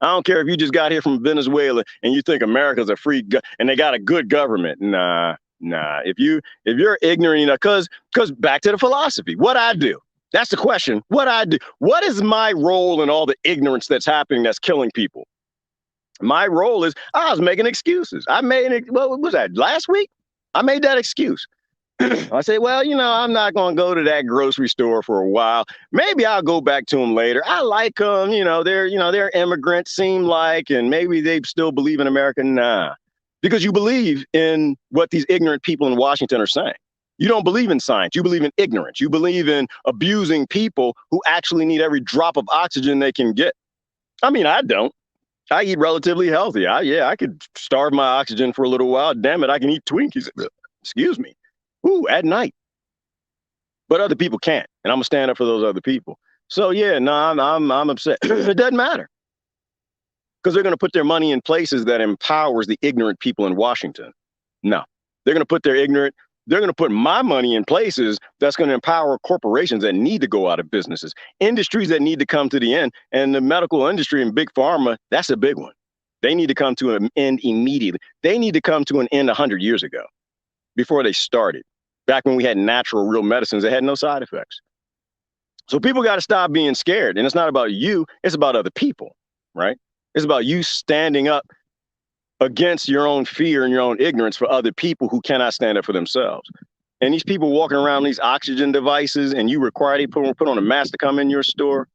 I don't care if you just got here from Venezuela and you think America's a free and they got a good government. Nah. If you're ignorant, because back to the philosophy, what I do. That's the question. What I do. What is my role in all the ignorance that's happening that's killing people? My role is I was making excuses. What was that, last week? I made that excuse. I say, well, I'm not going to go to that grocery store for a while. Maybe I'll go back to them later. I like them. They're immigrants, seem like, and maybe they still believe in America. Nah, because you believe in what these ignorant people in Washington are saying. You don't believe in science. You believe in ignorance. You believe in abusing people who actually need every drop of oxygen they can get. I mean, I don't. I eat relatively healthy. I could starve my oxygen for a little while. Damn it, I can eat Twinkies. Excuse me. Ooh, at night. But other people can't, and I'm gonna stand up for those other people. So yeah, no, I'm upset. It doesn't matter, because they're gonna put their money in places that empowers the ignorant people in Washington. No, they're gonna put my money in places that's going to empower corporations that need to go out of businesses, industries that need to come to the end. And the medical industry and big pharma, that's a big one. They need to come to an end immediately. They need to come to an end 100 years ago, before they started, back when we had natural, real medicines that had no side effects. So people got to stop being scared. And it's not about you. It's about other people, right? It's about you standing up against your own fear and your own ignorance for other people who cannot stand up for themselves. And these people walking around these oxygen devices, and you require they put on a mask to come in your store.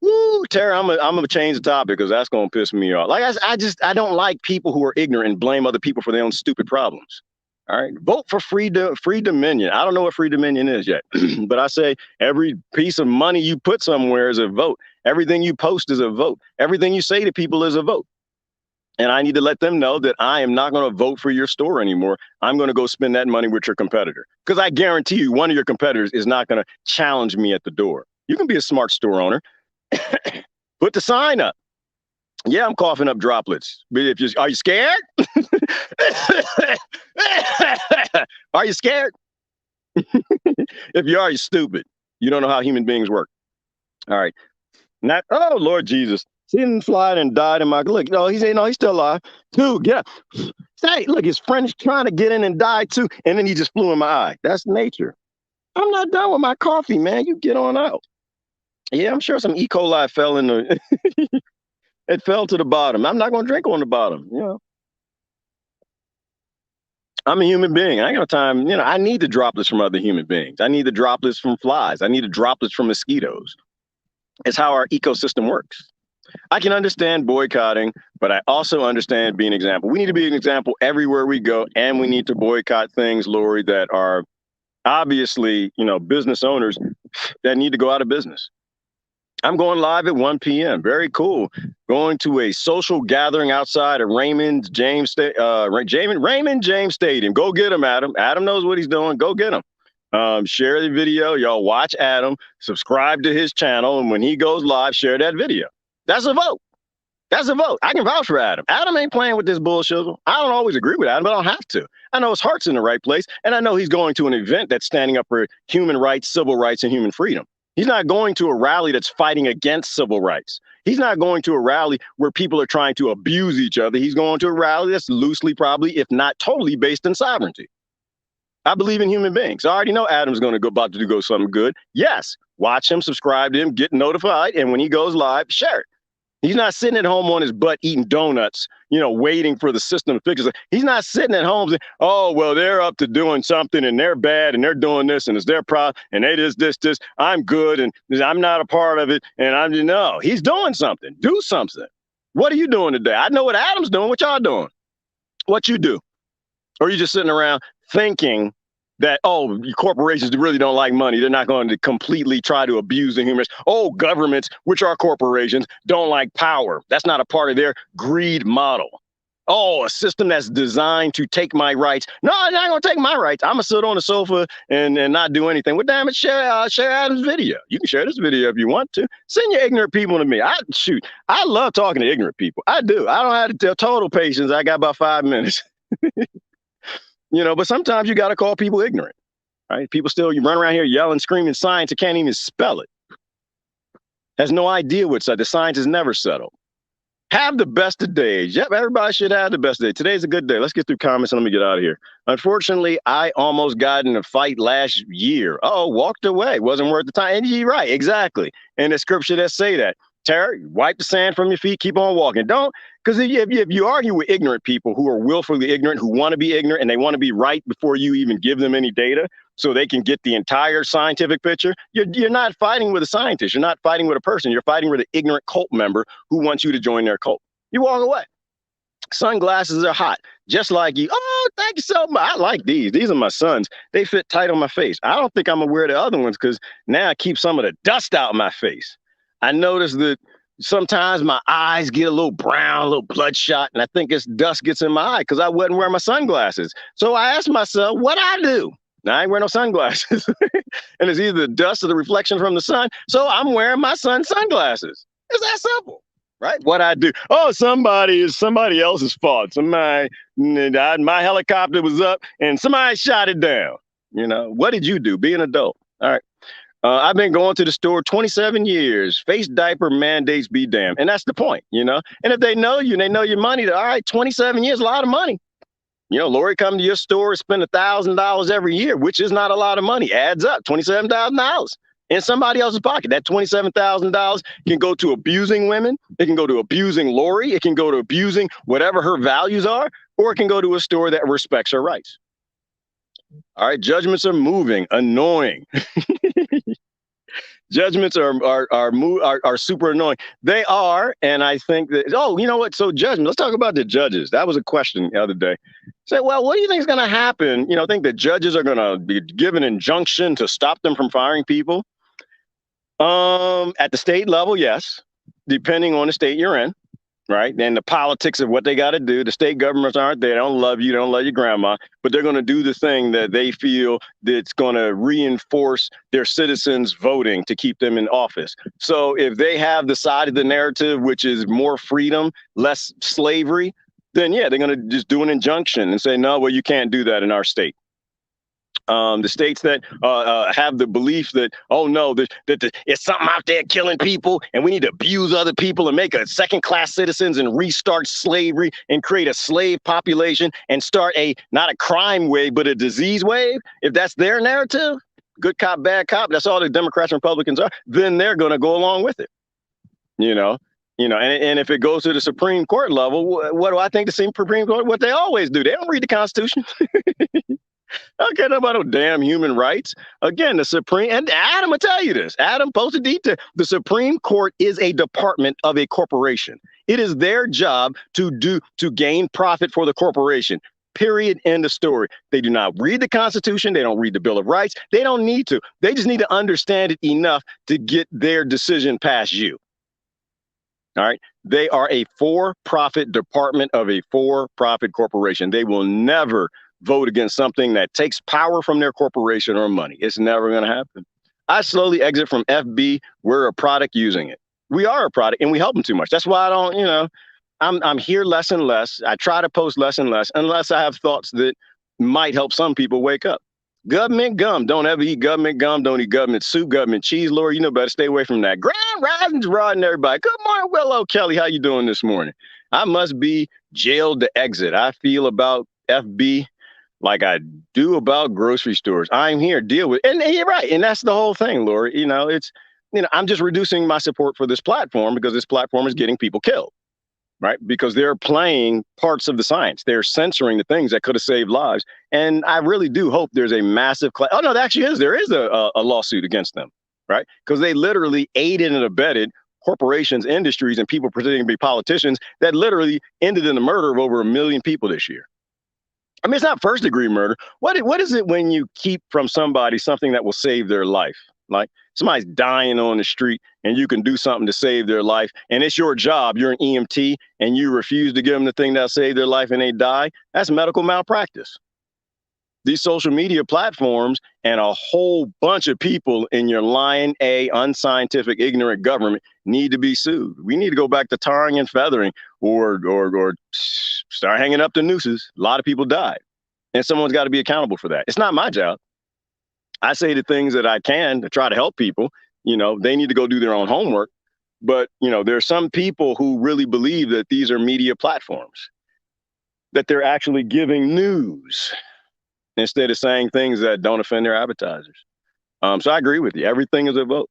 Woo, Tara, I'm gonna change the topic, because that's gonna piss me off. Like I don't like people who are ignorant and blame other people for their own stupid problems. All right, vote for free dominion. I don't know what free dominion is yet, but I say every piece of money you put somewhere is a vote. Everything you post is a vote. Everything you say to people is a vote. And I need to let them know that I am not going to vote for your store anymore. I'm going to go spend that money with your competitor, because I guarantee you one of your competitors is not going to challenge me at the door. You can be a smart store owner. Put the sign up. Yeah, I'm coughing up droplets. But are you scared? Are you scared? If you are, you're stupid. You don't know how human beings work. All right. Not, oh, Lord Jesus. See him fly and died in my, look, no, he's still alive. Two, get up. Say, look, his friend's trying to get in and die too. And then he just flew in my eye. That's nature. I'm not done with my coffee, man. You get on out. Yeah, I'm sure some E. coli fell in the, it fell to the bottom. I'm not going to drink on the bottom. You know, I'm a human being. I ain't got time. You know, I need the droplets from other human beings. I need the droplets from flies. I need the droplets from mosquitoes. It's how our ecosystem works. I can understand boycotting, but I also understand being an example. We need to be an example everywhere we go, and we need to boycott things, Lori, that are obviously, you know, business owners that need to go out of business. I'm going live at 1 p.m. Very cool. Going to a social gathering outside of Raymond James Stadium. Go get him, Adam. Adam knows what he's doing. Go get him. Share the video. Y'all watch Adam. Subscribe to his channel. And when he goes live, share that video. That's a vote. That's a vote. I can vouch for Adam. Adam ain't playing with this bullshit. I don't always agree with Adam, but I don't have to. I know his heart's in the right place. And I know he's going to an event that's standing up for human rights, civil rights, and human freedom. He's not going to a rally that's fighting against civil rights. He's not going to a rally where people are trying to abuse each other. He's going to a rally that's loosely, probably, if not totally, based in sovereignty. I believe in human beings. I already know Adam's going to about to go something good. Yes, watch him, subscribe to him, get notified, and when he goes live, share it. He's not sitting at home on his butt eating donuts, you know, waiting for the system to fix it. He's not sitting at home saying, oh, well, they're up to doing something and they're bad and they're doing this and it's their problem and they this. I'm good and I'm not a part of it. And I'm, no, he's doing something. Do something. What are you doing today? I know what Adam's doing. What y'all doing? What you do? Or are you just sitting around thinking that, oh, corporations really don't like money. They're not going to completely try to abuse the humans. Oh, governments, which are corporations, don't like power. That's not a part of their greed model. Oh, a system that's designed to take my rights. No, I'm not going to take my rights. I'm going to sit on the sofa and not do anything. Well, damn it, share Adam's video. You can share this video if you want to. Send your ignorant people to me. I love talking to ignorant people. I do. I don't have to tell total patience. I got about 5 minutes. You know, but sometimes you got to call people ignorant, right? People still, you run around here yelling, screaming science and can't even spell it. Has no idea what's the science is never settled. Have the best of days. Yep, everybody should have the best day. Today's a good day. Let's get through comments and let me get out of here. Unfortunately, I almost got in a fight last year. Oh, walked away. Wasn't worth the time. And you're right, exactly. And the scripture that say that. Tara, wipe the sand from your feet, keep on walking. Don't, because if you argue with ignorant people who are willfully ignorant, who want to be ignorant, and they want to be right before you even give them any data so they can get the entire scientific picture, you're not fighting with a scientist. You're not fighting with a person. You're fighting with an ignorant cult member who wants you to join their cult. You walk away. Sunglasses are hot, just like you. Oh, thank you so much. I like these. These are my sons. They fit tight on my face. I don't think I'm gonna wear the other ones because now I keep some of the dust out of my face. I noticed that sometimes my eyes get a little brown, a little bloodshot, and I think it's dust gets in my eye because I wasn't wearing my sunglasses. So I asked myself, what I do? Now I ain't wearing no sunglasses. And it's either the dust or the reflection from the sun. So I'm wearing my son's sunglasses. It's that simple, right? What I do. Oh, somebody else's fault. My helicopter was up and somebody shot it down. You know, what did you do? Be an adult. All right. I've been going to the store 27 years. Face diaper mandates be damned. And that's the point, you know? And if they know you and they know your money, all right, 27 years, a lot of money. You know, Lori come to your store and spend $1,000 every year, which is not a lot of money. Adds up, $27,000 in somebody else's pocket. That $27,000 can go to abusing women. It can go to abusing Lori. It can go to abusing whatever her values are, or it can go to a store that respects her rights. All right, judgments are moving, annoying. Judgments are super annoying. They are, and I think that, oh, you know what? So judgment, let's talk about the judges. That was a question the other day. Say, well, what do you think is going to happen? You know, I think that judges are going to be given an injunction to stop them from firing people. At the state level, yes, depending on the state you're in. Right. And the politics of what they got to do. The state governments aren't there. They don't love you. They don't love your grandma, but they're going to do the thing that they feel that's going to reinforce their citizens voting to keep them in office. So if they have the side of the narrative, which is more freedom, less slavery, then, yeah, they're going to just do an injunction and say, no, well, you can't do that in our state. The states that have the belief that, oh no, that it's something out there killing people and we need to abuse other people and make a second class citizens and restart slavery and create a slave population and start not a crime wave, but a disease wave. If that's their narrative, good cop, bad cop, that's all the Democrats and Republicans are, then they're going to go along with it. And if it goes to the Supreme Court level, what do I think the Supreme Court, what they always do? They don't read the Constitution. I don't care about no damn human rights. Again, the Supreme, and Adam will tell you this. Adam posted detail. The Supreme Court is a department of a corporation. It is their job to gain profit for the corporation. Period. End of story. They do not read the Constitution. They don't read the Bill of Rights. They don't need to. They just need to understand it enough to get their decision past you. All right. They are a for-profit department of a for-profit corporation. They will never vote against something that takes power from their corporation or money. It's never going to happen. I slowly exit from FB. We're a product using it. We are a product and we help them too much. That's why I don't, I'm here less and less. I try to post less and less unless I have thoughts that might help some people wake up. Government gum. Don't ever eat government gum. Don't eat government soup, government cheese. Lord, you know better. Stay away from that. Grand Risings, Rod, and everybody. Good morning, Willow Kelly. How you doing this morning? I must be jailed to exit. I feel about FB like I do about grocery stores. I'm here, deal with, and you're right. And that's the whole thing, Lori. I'm just reducing my support for this platform because this platform is getting people killed, right? Because they're playing parts of the science. They're censoring the things that could have saved lives. And I really do hope there's a massive oh, no, there actually is. There is a lawsuit against them, right? Because they literally aided and abetted corporations, industries, and people pretending to be politicians that literally ended in the murder of over 1 million people this year. I mean, it's not first degree murder. What is it when you keep from somebody something that will save their life? Like somebody's dying on the street and you can do something to save their life and it's your job. You're an EMT and you refuse to give them the thing that'll save their life and they die. That's medical malpractice. These social media platforms and a whole bunch of people in your lying, unscientific, ignorant government need to be sued. We need to go back to tarring and feathering or start hanging up the nooses. A lot of people died and someone's got to be accountable for that. It's not my job. I say the things that I can to try to help people. They need to go do their own homework. But, there are some people who really believe that these are media platforms, that they're actually giving news instead of saying things that don't offend their advertisers. So I agree with you. Everything is a vote.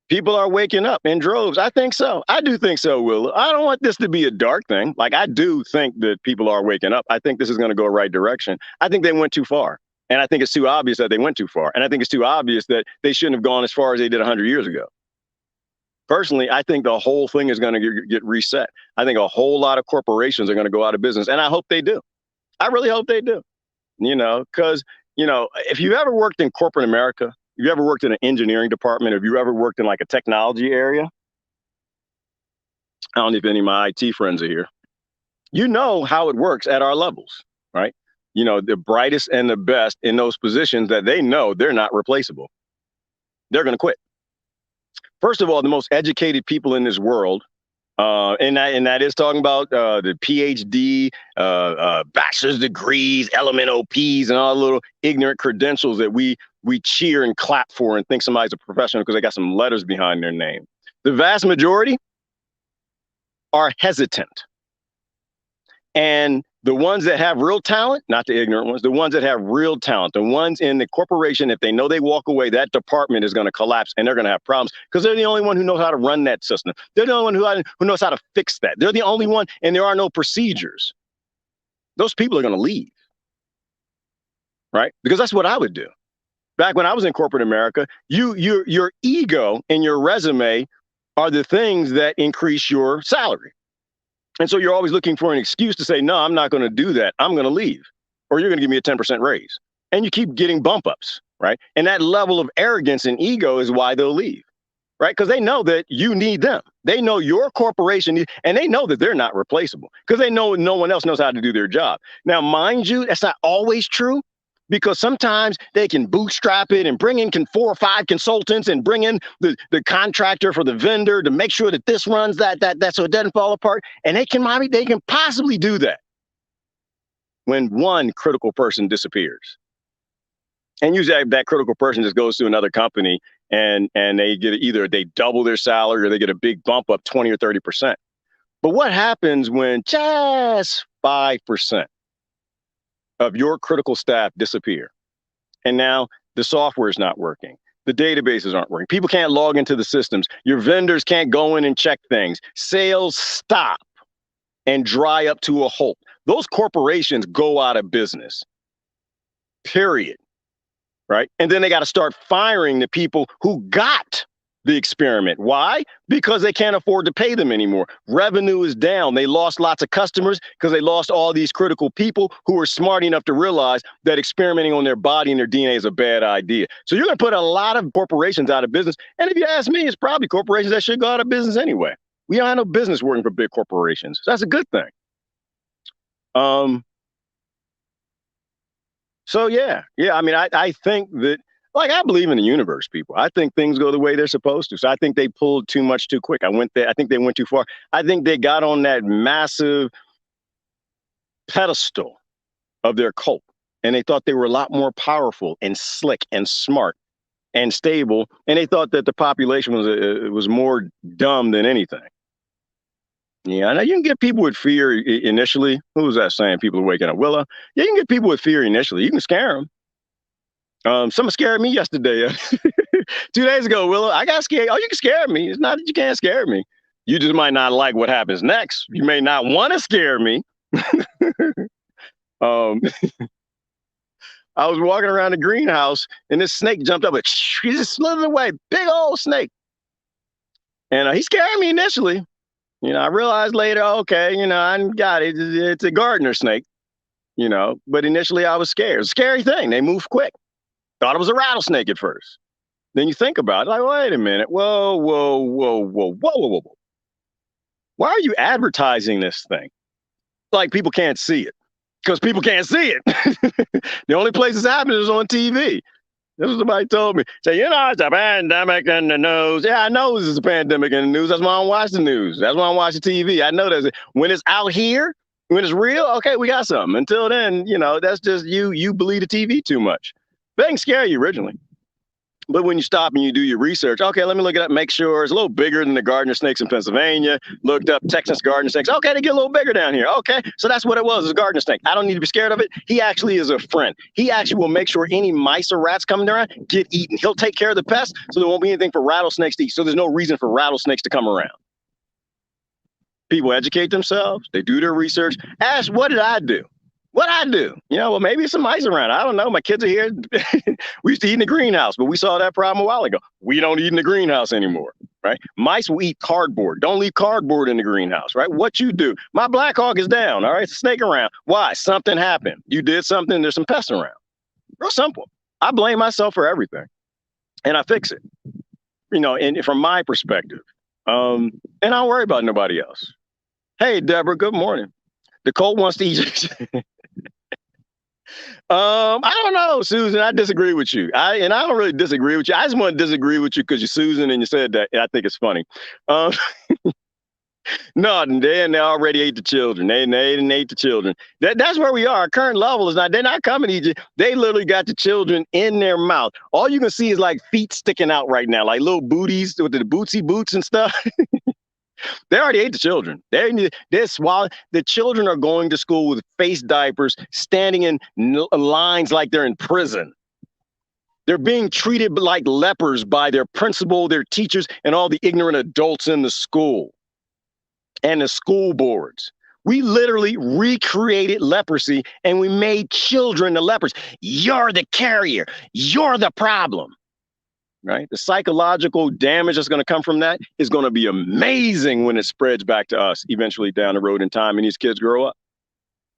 People are waking up in droves. I think so. I do think so, Will. I don't want this to be a dark thing. Like, I do think that people are waking up. I think this is going to go right direction. I think they went too far. And I think it's too obvious that they went too far. And I think it's too obvious that they shouldn't have gone as far as they did 100 years ago. Personally, I think the whole thing is going to get reset. I think a whole lot of corporations are going to go out of business. And I hope they do. I really hope they do. Because, if you ever worked in corporate America, if you ever worked in an engineering department, if you ever worked in like a technology area, I don't know if any of my IT friends are here, you know how it works at our levels, right? The brightest and the best in those positions that they know they're not replaceable. They're going to quit. First of all, the most educated people in this world, and that is talking about the PhD, bachelor's degrees, LMNOPs, and all the little ignorant credentials that we cheer and clap for and think somebody's a professional because they got some letters behind their name. The vast majority are hesitant. And the ones that have real talent, not the ignorant ones, the ones that have real talent, the ones in the corporation, if they know they walk away, that department is going to collapse and they're going to have problems because they're the only one who knows how to run that system. They're the only one who knows how to fix that. They're the only one, and there are no procedures. Those people are going to leave, right? Because that's what I would do. Back when I was in corporate America, your ego and your resume are the things that increase your salary. And so you're always looking for an excuse to say, no, I'm not going to do that. I'm going to leave, or you're going to give me a 10% raise. And you keep getting bump ups, right? And that level of arrogance and ego is why they'll leave, right? Because they know that you need them. They know your corporation, and they know that they're not replaceable because they know no one else knows how to do their job. Now, mind you, that's not always true. Because sometimes they can bootstrap it and bring in 4 or 5 consultants and bring in the contractor for the vendor to make sure that this runs that so it doesn't fall apart. And they can possibly do that when one critical person disappears. And usually that critical person just goes to another company and they get either they double their salary or they get a big bump up 20 or 30%. But what happens when just 5% of your critical staff disappear? And now the software is not working. The databases aren't working. People can't log into the systems. Your vendors can't go in and check things. Sales stop and dry up to a halt. Those corporations go out of business, period. Right? And then they got to start firing the people who got the experiment. Why? Because they can't afford to pay them anymore. Revenue is down. They lost lots of customers because they lost all these critical people who were smart enough to realize that experimenting on their body and their DNA is a bad idea. So you're going to put a lot of corporations out of business. And if you ask me, it's probably corporations that should go out of business anyway. We don't have no business working for big corporations. So that's a good thing. So yeah. I mean, I think that, like, I believe in the universe, people. I think things go the way they're supposed to. So I think they pulled too much too quick. I think they went too far. I think they got on that massive pedestal of their cult, and they thought they were a lot more powerful and slick and smart and stable, and they thought that the population was more dumb than anything. Yeah, I know you can get people with fear initially. Who was that saying? People are waking up. Willa. Yeah, you can get people with fear initially. You can scare them. Someone scared me yesterday. 2 days ago, Willa. I got scared. Oh, you can scare me. It's not that you can't scare me. You just might not like what happens next. You may not want to scare me. I was walking around the greenhouse and this snake jumped up. He just slithered away. Big old snake. And he scared me initially. I realized later, okay, I got it. It's a gardener snake, but initially I was scared. It's a scary thing. They move quick. Thought it was a rattlesnake at first. Then you think about it, like, wait a minute. Whoa. Why are you advertising this thing? Like people can't see it because people can't see it. The only place it's happening is on TV. This is what somebody told me. Say, it's a pandemic in the news. Yeah, I know this is a pandemic in the news. That's why I don't watch the news. That's why I don't watch the TV. I know that when it's out here, when it's real, okay, we got something. Until then, that's just you believe the TV too much. They can scare you originally. But when you stop and you do your research, okay, let me look it up, make sure it's a little bigger than the gardener snakes in Pennsylvania. Looked up Texas gardener snakes. Okay, they get a little bigger down here. Okay, so that's what it was. It's a gardener snake. I don't need to be scared of it. He actually is a friend. He actually will make sure any mice or rats coming around get eaten. He'll take care of the pests, so there won't be anything for rattlesnakes to eat. So there's no reason for rattlesnakes to come around. People educate themselves. They do their research. Ask, what did I do? What'd I do? Well, maybe some mice around. I don't know. My kids are here. We used to eat in the greenhouse, but we saw that problem a while ago. We don't eat in the greenhouse anymore, right? Mice will eat cardboard. Don't leave cardboard in the greenhouse, right? What you do? My Blackhawk is down, all right? It's a snake around. Why? Something happened. You did something. There's some pests around. Real simple. I blame myself for everything, and I fix it, and from my perspective. And I don't worry about nobody else. Hey, Deborah, good morning. The colt wants to eat you. I don't know, Susan. I disagree with you. I don't really disagree with you. I just want to disagree with you because you're Susan and you said that. I think it's funny. No, they already ate the children. They ate the children. That's where we are. Our current level is not. They're not coming to eat you. They literally got the children in their mouth. All you can see is like feet sticking out right now, like little booties with the bootsy boots and stuff. They already ate the children. They're swallowing. The children are going to school with face diapers, standing in lines like they're in prison. They're being treated like lepers by their principal, their teachers, and all the ignorant adults in the school and the school boards. We literally recreated leprosy and we made children the lepers. You're the carrier. You're the problem. Right? The psychological damage that's going to come from that is going to be amazing when it spreads back to us eventually down the road in time and these kids grow up,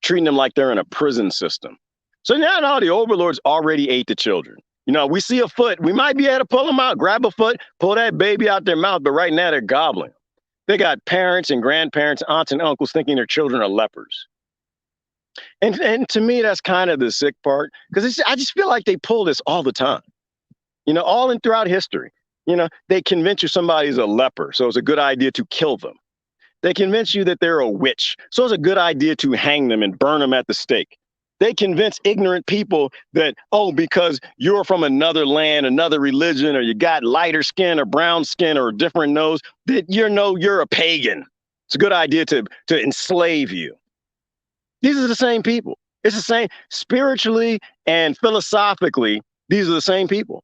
treating them like they're in a prison system. So now the overlords already ate the children. We see a foot. We might be able to pull them out, grab a foot, pull that baby out their mouth. But right now they're gobbling. They got parents and grandparents, aunts and uncles thinking their children are lepers. And to me, that's kind of the sick part because I just feel like they pull this all the time. All in throughout history, they convince you somebody's a leper, so it's a good idea to kill them. They convince you that they're a witch, so it's a good idea to hang them and burn them at the stake. They convince ignorant people that, oh, because you're from another land, another religion, or you got lighter skin or brown skin or a different nose, that you're a pagan. It's a good idea to enslave you. These are the same people. It's the same spiritually and philosophically. These are the same people,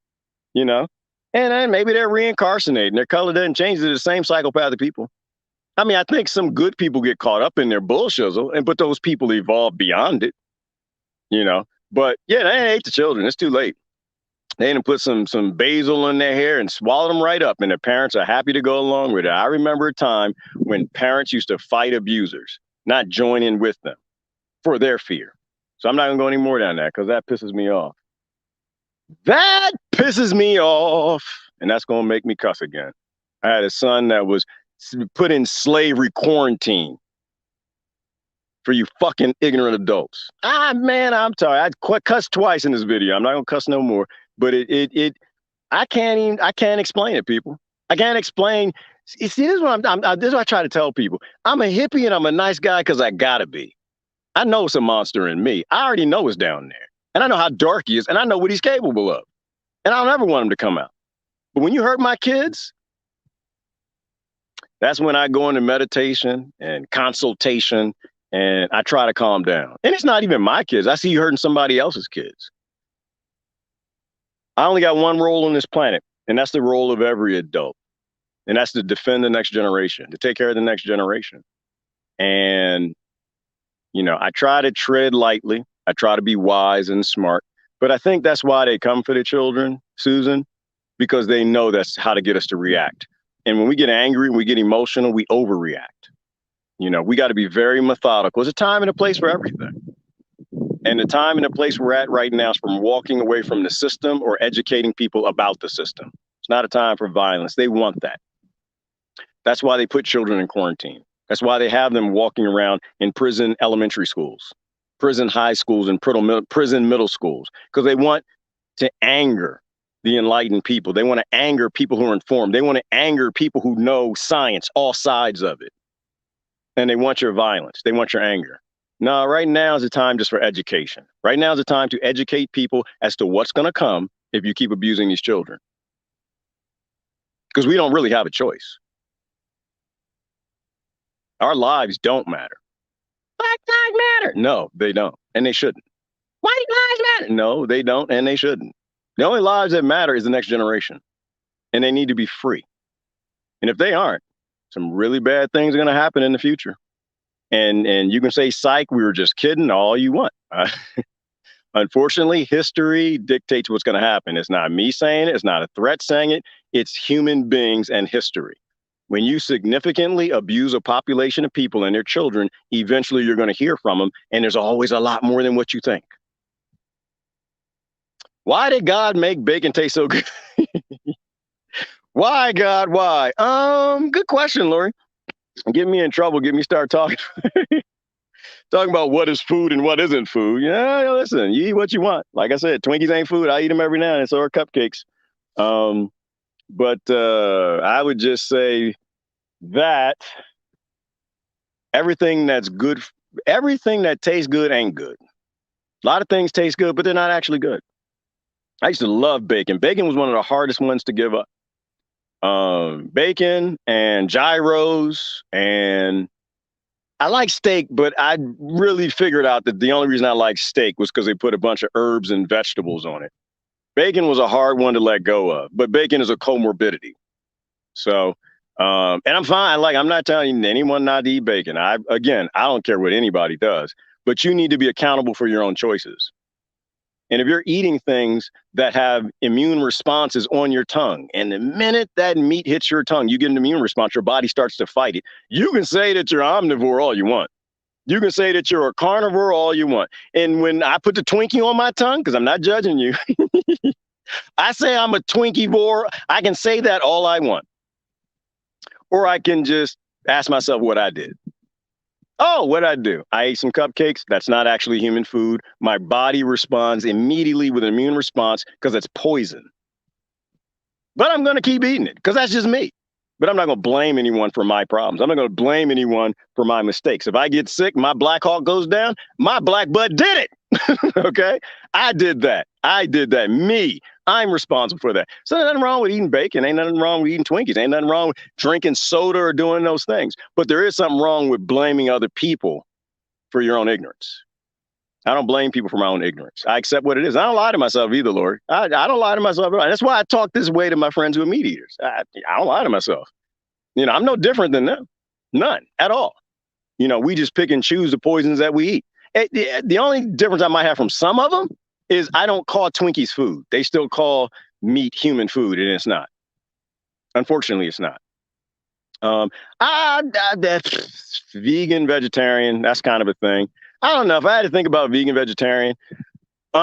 you know? And then maybe they're reincarnating. Their color doesn't change. They're the same psychopathic people. I mean, I think some good people get caught up in their bullshit, but those people evolve beyond it, you know? But yeah, they ate the children. It's too late. They didn't put some basil in their hair and swallow them right up, and their parents are happy to go along with it. I remember a time when parents used to fight abusers, not join in with them for their fear. So I'm not gonna go any more down that because that pisses me off. That pisses me off, and that's gonna make me cuss again. I had a son that was put in slavery quarantine for you fucking ignorant adults. Ah, man, I'm sorry. I cussed twice in this video. I'm not gonna cuss no more. But I can't explain it, people. I can't explain. See, this is what this is what I try to tell people. I'm a hippie and I'm a nice guy because I gotta be. I know it's a monster in me. I already know it's down there. And I know how dark he is, and I know what he's capable of. And I don't ever want him to come out. But when you hurt my kids, that's when I go into meditation and consultation, and I try to calm down. And it's not even my kids. I see you hurting somebody else's kids. I only got one role on this planet, and that's the role of every adult. And that's to defend the next generation, to take care of the next generation. And, you know, I try to tread lightly. I try to be wise and smart. But I think that's why they come for the children, Susan, because they know that's how to get us to react. And when we get angry, we get emotional, we overreact. You know, we got to be very methodical. There's a time and a place for everything. And the time and the place we're at right now is from walking away from the system or educating people about the system. It's not a time for violence. They want that. That's why they put children in quarantine. That's why they have them walking around in prison elementary schools, prison high schools, and prison middle schools, because they want to anger the enlightened people. They want to anger people who are informed. They want to anger people who know science, all sides of it. And they want your violence. They want your anger. No, right now is the time just for education. Right now is the time to educate people as to what's going to come if you keep abusing these children. Because we don't really have a choice. Our lives don't matter. Black lives matter. No, they don't. And they shouldn't. White lives matter. No, they don't. And they shouldn't. The only lives that matter is the next generation. And they need to be free. And if they aren't, some really bad things are going to happen in the future. And you can say, psych, we were just kidding, all you want. Unfortunately, history dictates what's going to happen. It's not me saying it. It's not a threat saying it. It's human beings and history. When you significantly abuse a population of people and their children, eventually you're going to hear from them. And there's always a lot more than what you think. Why did God make bacon taste so good? Why, God? Why? Good question, Lori. Get me in trouble. Get me start talking. Talking about what is food and what isn't food. Yeah, listen, you eat what you want. Like I said, Twinkies ain't food. I eat them every now and then. So are cupcakes. But I would just say that everything that's good, everything that tastes good ain't good. A lot of things taste good, but they're not actually good. I used to love bacon. Bacon was one of the hardest ones to give up. Bacon and gyros, and I like steak, but I really figured out that the only reason I like steak was because they put a bunch of herbs and vegetables on it. Bacon was a hard one to let go of, but bacon is a comorbidity. So, and I'm fine. Like, I'm not telling anyone not to eat bacon. I don't care what anybody does, but you need to be accountable for your own choices. And if you're eating things that have immune responses on your tongue, and the minute that meat hits your tongue, you get an immune response, your body starts to fight it. You can say that you're omnivore all you want. You can say that you're a carnivore all you want. And when I put the Twinkie on my tongue, because I'm not judging you, I say I'm a Twinkievore. I can say that all I want. Or I can just ask myself what I did. Oh, what'd I do? I ate some cupcakes. That's not actually human food. My body responds immediately with an immune response because it's poison. But I'm going to keep eating it because that's just me. But I'm not going to blame anyone for my problems. I'm not going to blame anyone for my mistakes. If I get sick, my Blackhawk goes down, my black butt did it. Okay. I did that. I did that. Me. I'm responsible for that. So there's nothing wrong with eating bacon. Ain't nothing wrong with eating Twinkies. Ain't nothing wrong with drinking soda or doing those things. But there is something wrong with blaming other people for your own ignorance. I don't blame people for my own ignorance. I accept what it is. I don't lie to myself either, Lord. I don't lie to myself. That's why I talk this way to my friends who are meat eaters. I don't lie to myself. I'm no different than them. None at all. We just pick and choose the poisons that we eat. The only difference I might have from some of them is I don't call Twinkies food. They still call meat human food, and it's not. Unfortunately, it's not. That's vegan, vegetarian. That's kind of a thing. I don't know if I had to think about vegan, vegetarian. See,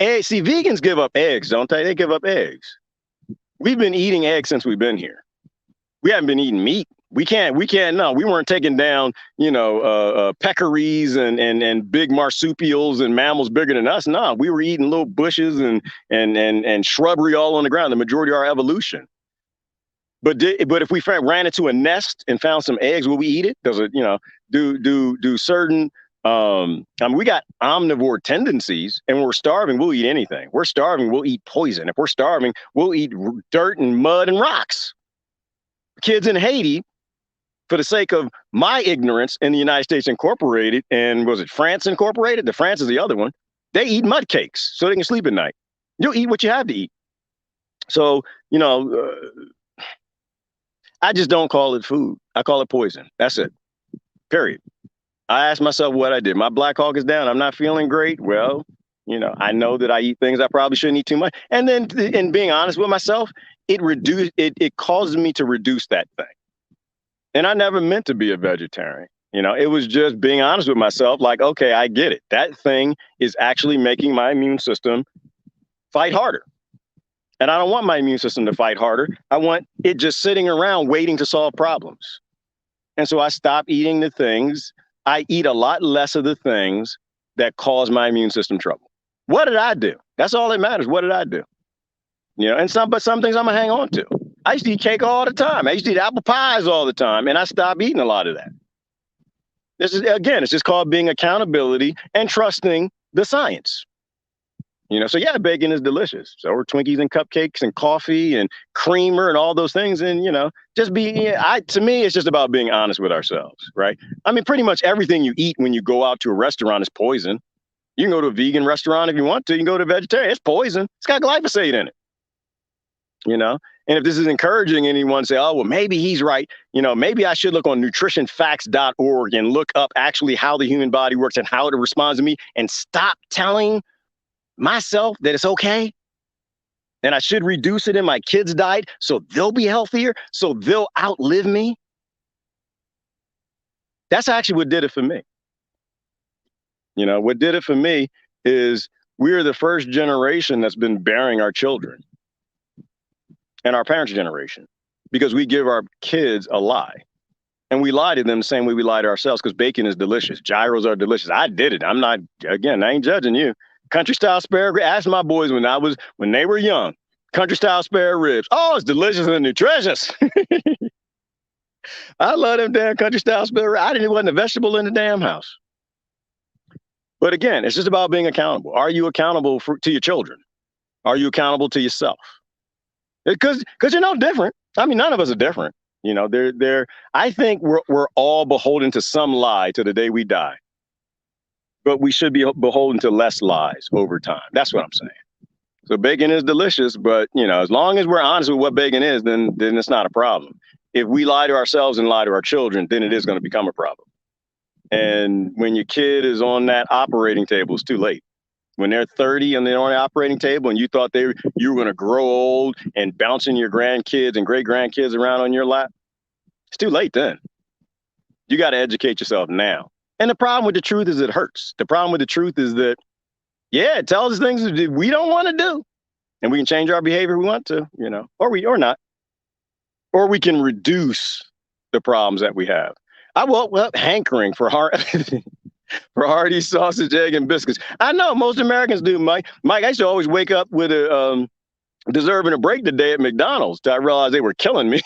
vegans give up eggs, don't they? They give up eggs. We've been eating eggs since we've been here. We haven't been eating meat. We can't, no, we weren't taking down, peccaries and big marsupials and mammals bigger than us. No, we were eating little bushes and shrubbery all on the ground, the majority of our evolution. But if we ran into a nest and found some eggs, will we eat it? Does it, do certain, we got omnivore tendencies, and when we're starving, we'll eat anything. We're starving, we'll eat poison. If we're starving, we'll eat dirt and mud and rocks. Kids in Haiti, for the sake of my ignorance in the United States Incorporated, and was it France Incorporated? The France is the other one. They eat mud cakes so they can sleep at night. You'll eat what you have to eat. So, I just don't call it food. I call it poison. That's it. Period. I asked myself what I did. My Blackhawk is down. I'm not feeling great. Well, I know that I eat things I probably shouldn't eat too much. And then, in being honest with myself, it causes me to reduce that thing. And I never meant to be a vegetarian. It was just being honest with myself. Like, okay, I get it. That thing is actually making my immune system fight harder. And I don't want my immune system to fight harder. I want it just sitting around waiting to solve problems. And so I stopped eating the things. I eat a lot less of the things that cause my immune system trouble. What did I do? That's all that matters. What did I do? But some things I'm gonna hang on to. I used to eat cake all the time. I used to eat apple pies all the time, and I stopped eating a lot of that. It's just called being accountability and trusting the science. So yeah, bacon is delicious. So are Twinkies and cupcakes and coffee and creamer and all those things. And, to me, it's just about being honest with ourselves, right? I mean, pretty much everything you eat when you go out to a restaurant is poison. You can go to a vegan restaurant if you want to. You can go to a vegetarian. It's poison. It's got glyphosate in it. And if this is encouraging anyone to say, oh, well, maybe he's right. Maybe I should look on nutritionfacts.org and look up actually how the human body works and how it responds to me, and stop telling myself that it's okay. And I should reduce it in my kids' diet so they'll be healthier, so they'll outlive me. That's actually what did it for me. What did it for me is we're the first generation that's been bearing our children and our parents' generation, because we give our kids a lie. And we lie to them the same way we lie to ourselves, because bacon is delicious. Gyros are delicious. I did it. I ain't judging you. Country style spare ribs. Ask my boys when they were young. Country style spare ribs. Oh, it's delicious and nutritious. I love them damn country style spare ribs. It wasn't a vegetable in the damn house. But again, it's just about being accountable. Are you accountable to your children? Are you accountable to yourself? Because you're no different. I mean, none of us are different. I think we're all beholden to some lie to the day we die. But we should be beholden to less lies over time. That's what I'm saying. So bacon is delicious, but as long as we're honest with what bacon is, then it's not a problem. If we lie to ourselves and lie to our children, then it is going to become a problem. And when your kid is on that operating table, it's too late. When they're 30 and they're on the operating table and you thought you were going to grow old and bouncing your grandkids and great grandkids around on your lap, it's too late then. You got to educate yourself now. And the problem with the truth is it hurts. The problem with the truth is that, yeah, it tells us things that we don't want to do. And we can change our behavior if we want to, or not. Or we can reduce the problems that we have. I woke up hankering for hearty sausage, egg, and biscuits. I know most Americans do, Mike. I used to always wake up with deserving a break today at McDonald's till I realized they were killing me.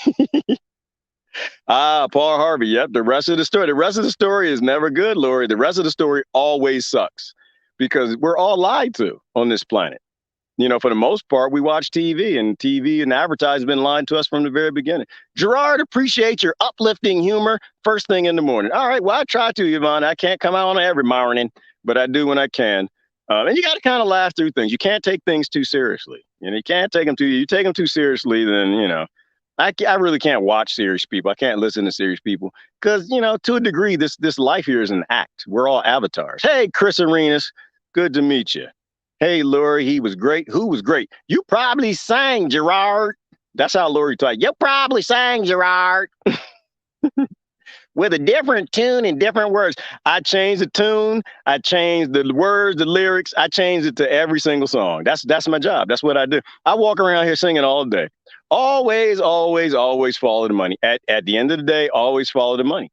Paul Harvey. Yep. The rest of the story. The rest of the story is never good, Lori. The rest of the story always sucks because we're all lied to on this planet. For the most part, we watch TV and advertising been lying to us from the very beginning. Gerard, appreciate your uplifting humor first thing in the morning. All right. Well, I try to, Yvonne. I can't come out on every morning, but I do when I can. And you got to kind of laugh through things. You can't take things too seriously. You can't take them you take them too seriously, then, I really can't watch serious people. I can't listen to serious people because, to a degree, this life here is an act. We're all avatars. Hey, Chris Arenas, good to meet you. Hey, Lori, he was great. Who was great? You probably sang, Gerard. That's how Lori talked. You probably sang, Gerard. With a different tune and different words. I changed the tune. I changed the words, the lyrics. I changed it to every single song. That's my job. That's what I do. I walk around here singing all day. Always, always, always follow the money. At the end of the day, always follow the money.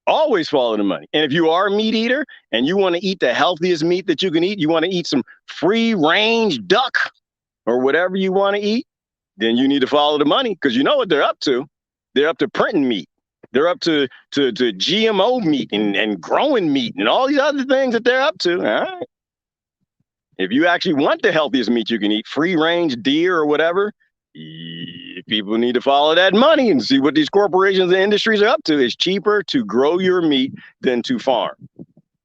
Always follow the money. And if you are a meat eater and you want to eat the healthiest meat that you can eat, you want to eat some free range duck or whatever you want to eat, then you need to follow the money because you know what they're up to. They're up to printing meat. They're up to GMO meat and growing meat and all these other things that they're up to. All right. If you actually want the healthiest meat you can eat, free range deer or whatever, people need to follow that money and see what these corporations and industries are up to. It's cheaper to grow your meat than to farm.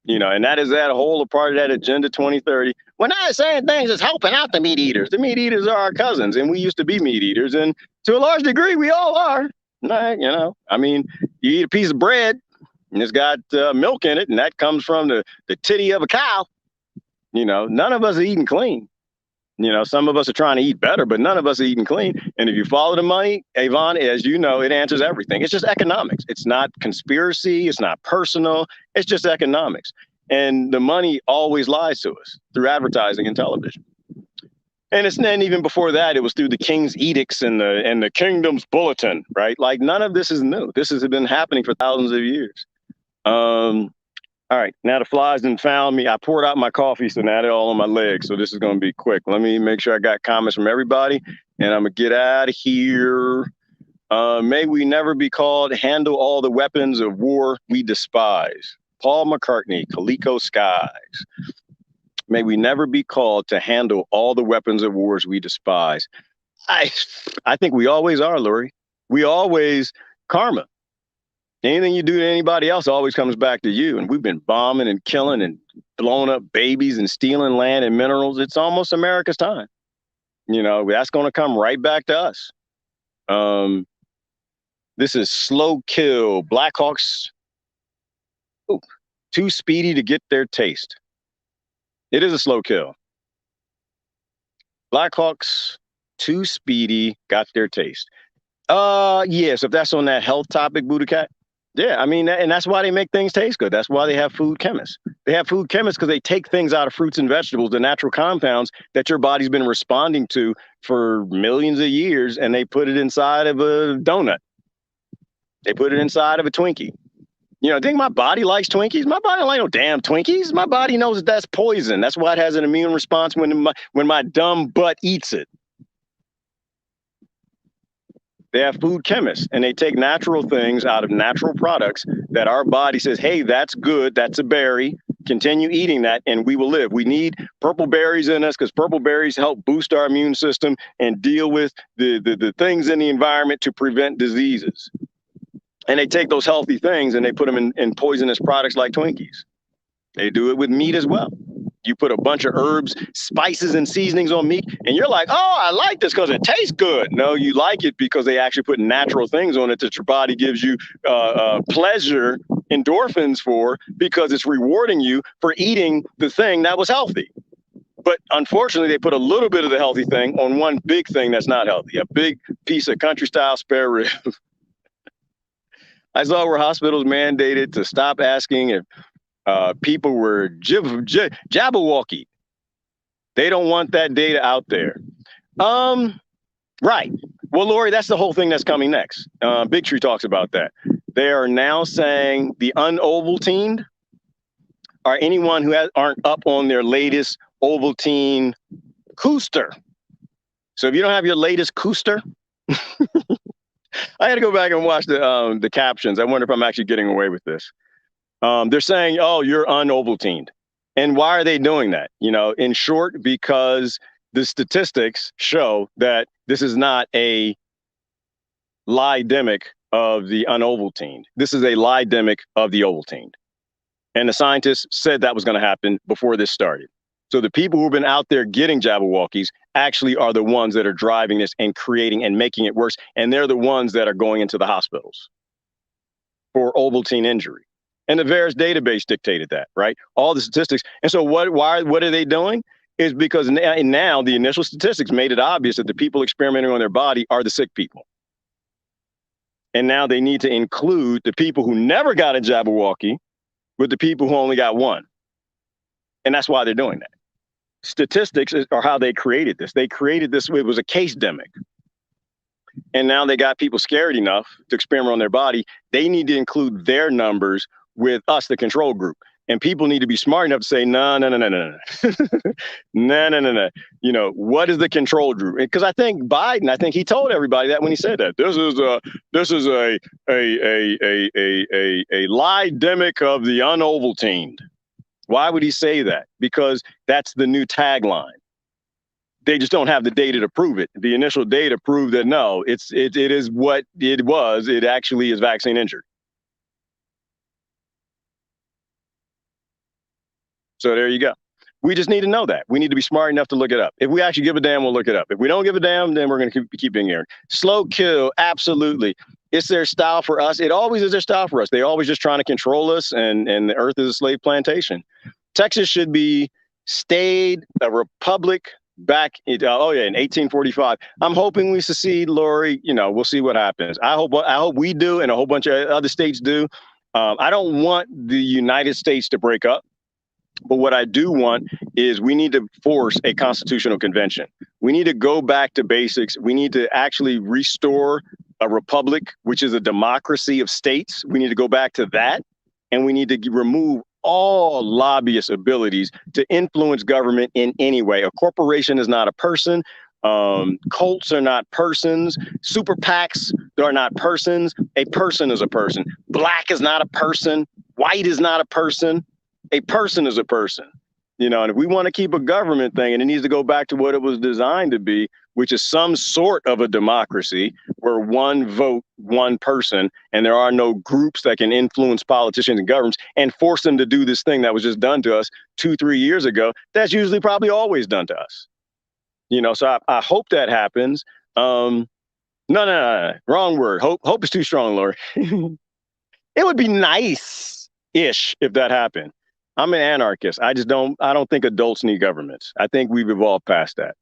And that is that whole part of that Agenda 2030. We're not saying things that's helping out the meat eaters. The meat eaters are our cousins, and we used to be meat eaters. And to a large degree, we all are. I mean, you eat a piece of bread, and it's got milk in it, and that comes from the titty of a cow. None of us are eating clean. Some of us are trying to eat better, but none of us are eating clean. And if you follow the money, Avon, as you know, it answers everything. It's just economics. It's not conspiracy. It's not personal. It's just economics. And the money always lies to us through advertising and television. And it's then even before that, it was through the king's edicts and the kingdom's bulletin, right? Like none of this is new. This has been happening for thousands of years. All right, now the flies done found me. I poured out my coffee, so now they're all on my legs. So this is going to be quick. Let me make sure I got comments from everybody, and I'm going to get out of here. May we never be called handle all the weapons of war we despise. Paul McCartney, Calico Skies. May we never be called to handle all the weapons of wars we despise. I think we always are, Lori. We always karma. Anything you do to anybody else always comes back to you. And we've been bombing and killing and blowing up babies and stealing land and minerals. It's almost America's time. That's going to come right back to us. This is slow kill. Blackhawks. Ooh, too speedy to get their taste. It is a slow kill. Blackhawks, too speedy, got their taste. Yes, if that's on that health topic, Buddha Cat. Yeah, I mean, and that's why they make things taste good. That's why they have food chemists. They have food chemists because they take things out of fruits and vegetables, the natural compounds that your body's been responding to for millions of years, and they put it inside of a donut. They put it inside of a Twinkie. Think my body likes Twinkies? My body don't like no damn Twinkies. My body knows that that's poison. That's why it has an immune response when my dumb butt eats it. They have food chemists, and they take natural things out of natural products that our body says, hey, that's good. That's a berry. Continue eating that, and we will live. We need purple berries in us because purple berries help boost our immune system and deal with the things in the environment to prevent diseases. And they take those healthy things and they put them in poisonous products like Twinkies. They do it with meat as well. You put a bunch of herbs, spices, and seasonings on meat, and you're like, oh, I like this because it tastes good. No, you like it because they actually put natural things on it that your body gives you pleasure, endorphins for, because it's rewarding you for eating the thing that was healthy. But unfortunately, they put a little bit of the healthy thing on one big thing that's not healthy, a big piece of country-style spare rib. I saw where hospitals mandated to stop asking if people were Jabberwocky. They don't want that data out there. Right. Well, Lori, that's the whole thing that's coming next. Big Tree talks about that. They are now saying the un-Ovaltined are anyone who aren't up on their latest Ovaltine booster. So if you don't have your latest booster, I had to go back and watch the captions. I wonder if I'm actually getting away with this. They're saying, "Oh, you're unovaltined," and why are they doing that? In short, because the statistics show that this is not a lidemic of the unovaltined. This is a lidemic of the ovaltined. And the scientists said that was going to happen before this started. So the people who've been out there getting Jabberwockies actually are the ones that are driving this and creating and making it worse. And they're the ones that are going into the hospitals for Ovaltine injury. And the VAERS database dictated that, right? All the statistics. And so what are they doing? Is because now the initial statistics made it obvious that the people experimenting on their body are the sick people. And now they need to include the people who never got a Jabberwocky with the people who only got one. And that's why they're doing that. Statistics are how they created this. They created this, it was a case demic. And now they got people scared enough to experiment on their body. They need to include their numbers with us, the control group. And people need to be smart enough to say, no. No. What is the control group? Because I think Biden, he told everybody that when he said that. This is a lidemic of the unovaltined. Why would he say that? Because that's the new tagline. They just don't have the data to prove it. The initial data proved that no, it is what it was. It actually is vaccine injured. So there you go. We just need to know that. We need to be smart enough to look it up. If we actually give a damn, we'll look it up. If we don't give a damn, then we're going to keep being ignorant. Slow kill, absolutely. It's their style for us. It always is their style for us. They always just trying to control us, and the earth is a slave plantation. Texas should be stayed a republic back in 1845. I'm hoping we secede, Lori. We'll see what happens. I hope we do, and a whole bunch of other states do. I don't want the United States to break up. But what I do want is we need to force a constitutional convention. We need to go back to basics. We need to actually restore a republic, which is a democracy of states. We need to go back to that. And we need to remove all lobbyist abilities to influence government in any way. A corporation is not a person. Cults are not persons. Super PACs are not persons. A person is a person. Black is not a person. White is not a person. A person is a person, and if we want to keep a government thing, and it needs to go back to what it was designed to be, which is some sort of a democracy where one vote, one person, and there are no groups that can influence politicians and governments and force them to do this thing that was just done to us 2-3 years ago. That's usually probably always done to us, so I hope that happens. No, wrong word. Hope is too strong, Lori. It would be nice-ish if that happened. I'm an anarchist. I don't think adults need governments. I think we've evolved past that.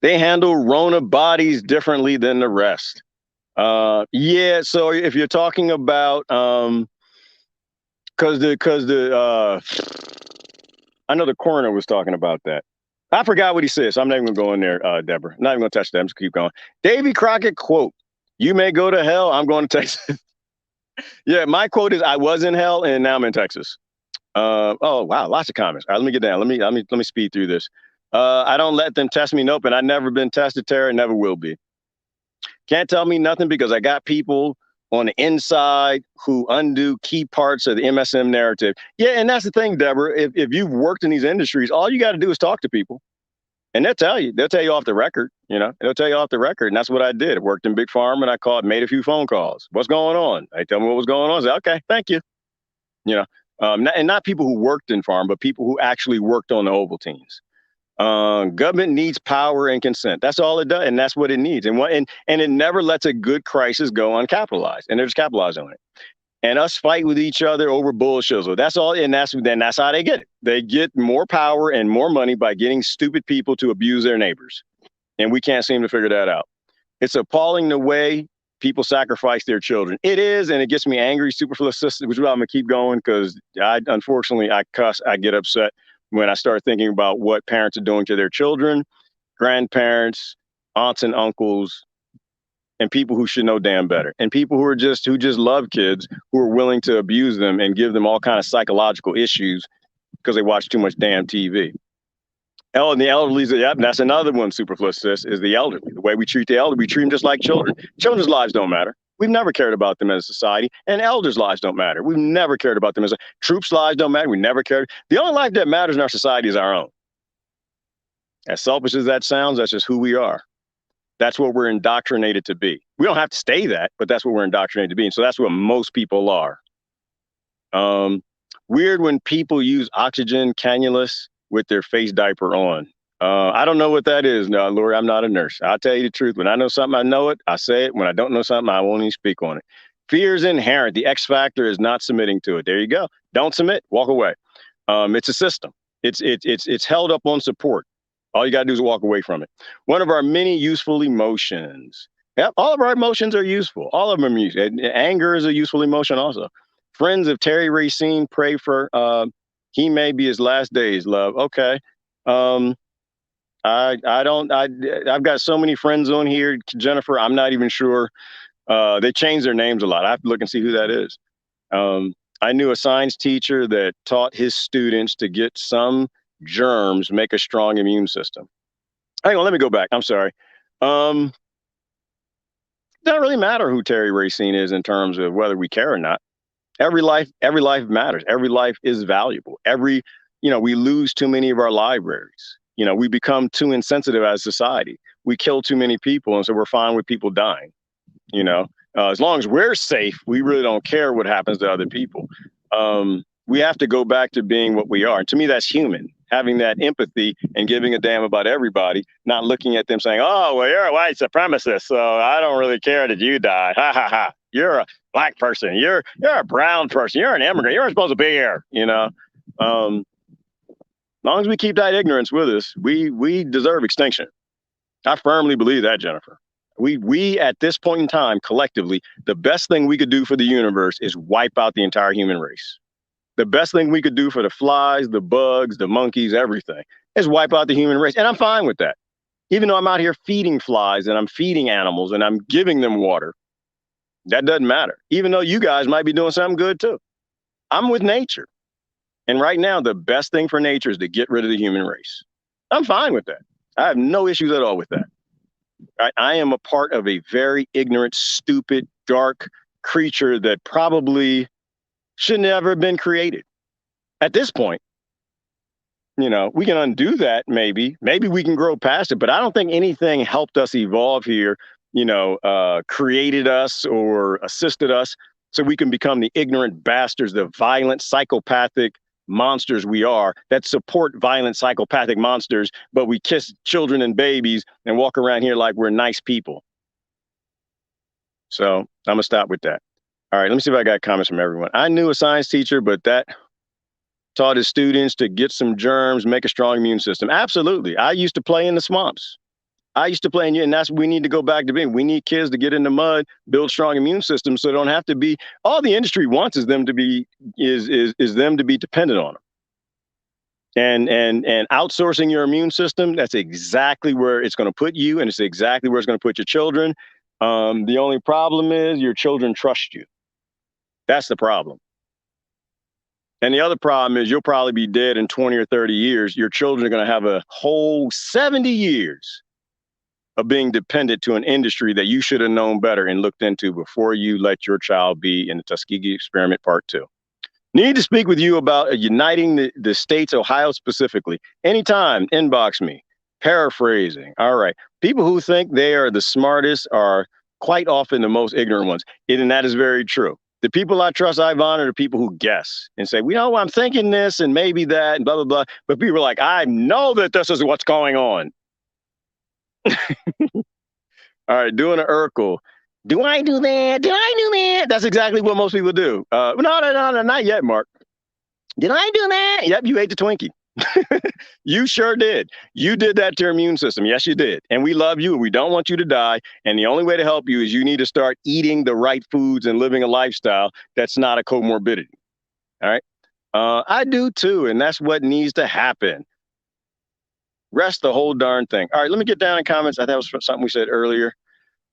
They handle Rona bodies differently than the rest. Yeah. So if you're talking about, I know the coroner was talking about that. I forgot what he said, so I'm not even gonna go in there, Deborah. I'm not even gonna touch that. I'm just keep going. Davy Crockett quote: "You may go to hell. I'm going to Texas." Yeah, my quote is: "I was in hell and now I'm in Texas." Oh wow, lots of comments. All right, let me get down. Let me speed through this. I don't let them test me. Nope, and I've never been tested, Tara, never will be. Can't tell me nothing because I got people on the inside who undo key parts of the MSM narrative. Yeah, and that's the thing, Deborah. If you've worked in these industries, all you got to do is talk to people. And they'll tell you off the record, they'll tell you off the record. And that's what I did. I worked in Big Pharma and I made a few phone calls. What's going on? They tell me what was going on. I said, okay, thank you. And not people who worked in farm, but people who actually worked on the Ovaltines. Government needs power and consent. That's all it does, and that's what it needs. And it never lets a good crisis go uncapitalized, and they're just capitalizing on it. And us fight with each other over bullshit. So that's all, and that's how they get it. They get more power and more money by getting stupid people to abuse their neighbors, and we can't seem to figure that out. It's appalling the way people sacrifice their children. It is, and it gets me angry, superfluous, which is why I'm gonna keep going, because unfortunately I cuss, I get upset when I start thinking about what parents are doing to their children, grandparents, aunts and uncles, and people who should know damn better, and people who just love kids, who are willing to abuse them and give them all kind of psychological issues because they watch too much damn TV. Oh, and the elderly, yep, that's another one, superfluous, sis, is the elderly. The way we treat the elderly, we treat them just like children. Children's lives don't matter. We've never cared about them as a society, and elders' lives don't matter. We've never cared about them as a troops' lives don't matter. We never cared. The only life that matters in our society is our own. As selfish as that sounds, that's just who we are. That's what we're indoctrinated to be. We don't have to stay that, but that's what we're indoctrinated to be. And so that's what most people are. Weird when people use oxygen cannulas with their face diaper on. I don't know what that is. No, Lord, I'm not a nurse. I'll tell you the truth. When I know something, I know it. I say it. When I don't know something, I won't even speak on it. Fear is inherent. The X factor is not submitting to it. There you go. Don't submit. Walk away. It's a system. It's held up on support. All you got to do is walk away from it. One of our many useful emotions. Yep, all of our emotions are useful. All of them are useful. Anger is a useful emotion also. Friends of Terry Racine pray for he may be his last days, love. Okay. I've got so many friends on here, Jennifer, I'm not even sure. They change their names a lot. I have to look and see who that is. I knew a science teacher that taught his students to get some germs, make a strong immune system. Hang on, let me go back. I'm sorry. Doesn't really matter who Terry Racine is in terms of whether we care or not. Every life matters. Every life is valuable. We lose too many of our libraries. We become too insensitive as a society. We kill too many people, and so we're fine with people dying. As long as we're safe, we really don't care what happens to other people. We have to go back to being what we are. And to me, that's human, having that empathy and giving a damn about everybody, not looking at them saying, oh, well, you're a white supremacist, so I don't really care that you die. Ha, ha, ha. You're a black person. You're a brown person. You're an immigrant. You're supposed to be here, As long as we keep that ignorance with us, we deserve extinction. I firmly believe that, Jennifer. We at this point in time, collectively, the best thing we could do for the universe is wipe out the entire human race. The best thing we could do for the flies, the bugs, the monkeys, everything is wipe out the human race. And I'm fine with that. Even though I'm out here feeding flies and I'm feeding animals and I'm giving them water, that doesn't matter. Even though you guys might be doing something good too. I'm with nature. And right now, the best thing for nature is to get rid of the human race. I'm fine with that. I have no issues at all with that. I am a part of a very ignorant, stupid, dark creature that probably should never have been created. At this point, we can undo that maybe. Maybe we can grow past it, but I don't think anything helped us evolve here, created us or assisted us so we can become the ignorant bastards, the violent, psychopathic monsters we are that support violent psychopathic monsters, but we kiss children and babies and walk around here like we're nice people. So I'm gonna stop with that. All right, let me see if I got comments from everyone. I knew a science teacher, but that taught his students to get some germs, make a strong immune system. Absolutely. I used to play in the swamps. And that's what we need to go back to being. We need kids to get in the mud, build strong immune systems so they don't have to be, all the industry wants is them to be, is them to be dependent on them. And outsourcing your immune system, that's exactly where it's going to put you, and it's exactly where it's going to put your children. The only problem is your children trust you. That's the problem. And the other problem is you'll probably be dead in 20 or 30 years. Your children are going to have a whole 70 years of being dependent to an industry that you should have known better and looked into before you let your child be in the Tuskegee Experiment Part 2. Need to speak with you about uniting the states, Ohio specifically. Anytime, inbox me. Paraphrasing. All right. People who think they are the smartest are quite often the most ignorant ones. And that is very true. The people I trust, Ivan, are the people who guess and say, I'm thinking this and maybe that and blah, blah, blah. But people are like, I know that this is what's going on. All right, doing an Urkel. Do I do that? Did I do that? That's exactly what most people do. No, not yet, Mark. Did I do that? Yep, you ate the Twinkie. You sure did. You did that to your immune system. Yes, you did. And we love you and we don't want you to die. And the only way to help you is you need to start eating the right foods and living a lifestyle that's not a comorbidity. All right. I do too. And that's what needs to happen. Rest the whole darn thing. All right, let me get down in comments. I thought it was something we said earlier.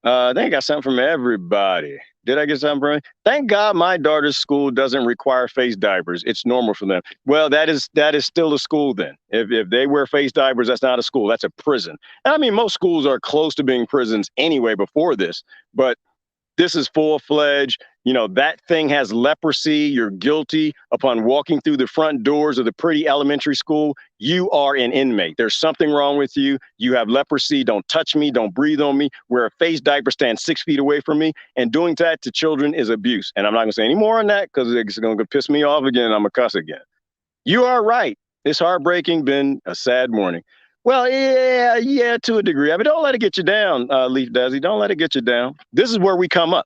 I think I got something from everybody. Did I get something from it? Thank God my daughter's school doesn't require face diapers. It's normal for them. Well, that is still a school then. If they wear face diapers, that's not a school. That's a prison. And I mean, most schools are close to being prisons anyway before this, but this is full fledged. That thing has leprosy. You're guilty upon walking through the front doors of the pretty elementary school. You are an inmate. There's something wrong with you. You have leprosy. Don't touch me. Don't breathe on me. Wear a face diaper. Stand 6 feet away from me. And doing that to children is abuse. And I'm not going to say any more on that because it's going to piss me off again. I'm going to cuss again. You are right. It's heartbreaking. Been a sad morning. Well, yeah, to a degree. I mean, don't let it get you down, Leaf Desi. Don't let it get you down. This is where we come up.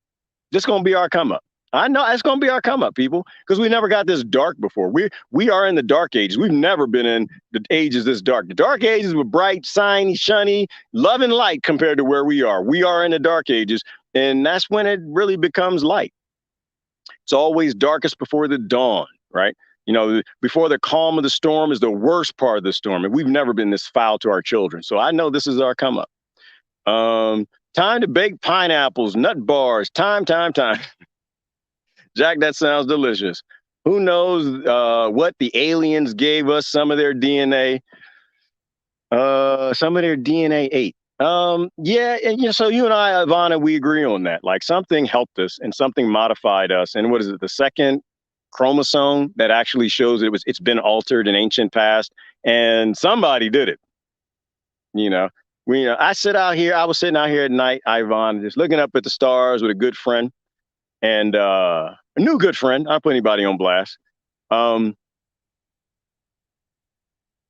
This is going to be our come up. I know it's going to be our come up, people, because we never got this dark before. We are in the dark ages. We've never been in the ages this dark. The dark ages were bright, shiny, shiny, love and light compared to where we are. We are in the dark ages, and that's when it really becomes light. It's always darkest before the dawn, right? Before the calm of the storm is the worst part of the storm. And we've never been this foul to our children. So I know this is our come up. Time to bake pineapples, nut bars, time. Jack, that sounds delicious. Who knows what the aliens gave us? Some of their DNA. Some of their DNA ate. Yeah, and so you and I, Ivana, we agree on that. Like something helped us and something modified us. And what is it? The second chromosome that actually shows it's been altered in ancient past, and somebody did it. I was sitting out here at night, Ivan, just looking up at the stars with a good friend and a new good friend. I don't put anybody on blast. And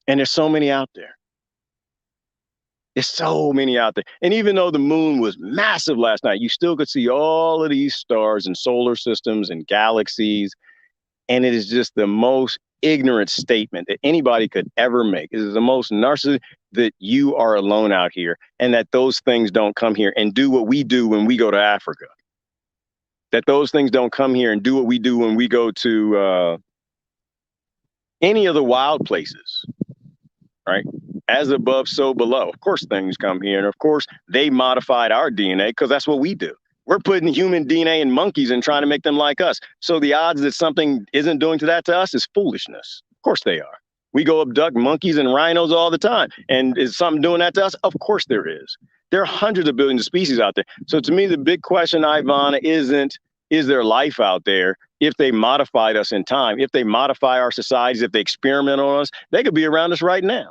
there's so many out there. There's so many out there. And even though the moon was massive last night, you still could see all of these stars and solar systems and galaxies. And it is just the most ignorant statement that anybody could ever make. It is the most narcissistic that you are alone out here and that those things don't come here and do what we do when we go to Africa. That those things don't come here and do what we do when we go to any of the wild places, right? As above, so below. Of course, things come here. And of course, they modified our DNA because that's what we do. We're putting human DNA in monkeys and trying to make them like us. So the odds that something isn't doing that to us is foolishness. Of course they are. We go abduct monkeys and rhinos all the time. And is something doing that to us? Of course there is. There are hundreds of billions of species out there. So to me, the big question, Ivana, isn't, is there life out there? If they modified us in time, if they modify our societies, if they experiment on us, they could be around us right now.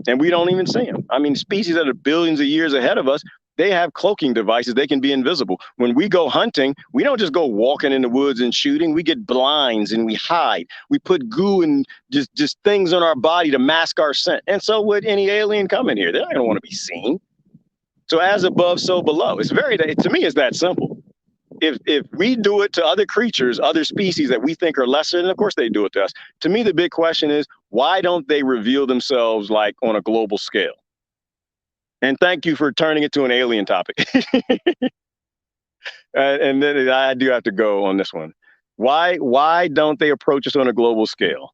And we don't even see them. I mean, species that are billions of years ahead of us, they have cloaking devices. They can be invisible. When we go hunting, we don't just go walking in the woods and shooting. We get blinds and we hide. We put goo and just things on our body to mask our scent. And so would any alien come in here. They're not going to want to be seen. So as above, so below. To me, it's that simple. If we do it to other creatures, other species that we think are lesser, then of course they do it to us. To me, the big question is, why don't they reveal themselves like on a global scale? And thank you for turning it to an alien topic. And then I do have to go on this one. Why don't they approach us on a global scale?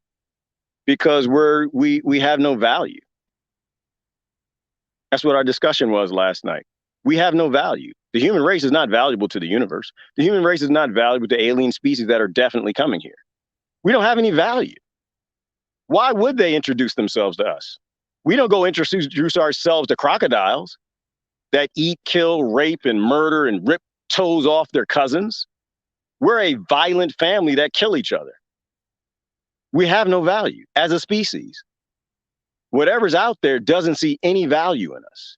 Because we have no value. That's what our discussion was last night. We have no value. The human race is not valuable to the universe. The human race is not valuable to alien species that are definitely coming here. We don't have any value. Why would they introduce themselves to us? We don't go introduce ourselves to crocodiles that eat, kill, rape, and murder and rip toes off their cousins. We're a violent family that kill each other. We have no value as a species. Whatever's out there doesn't see any value in us.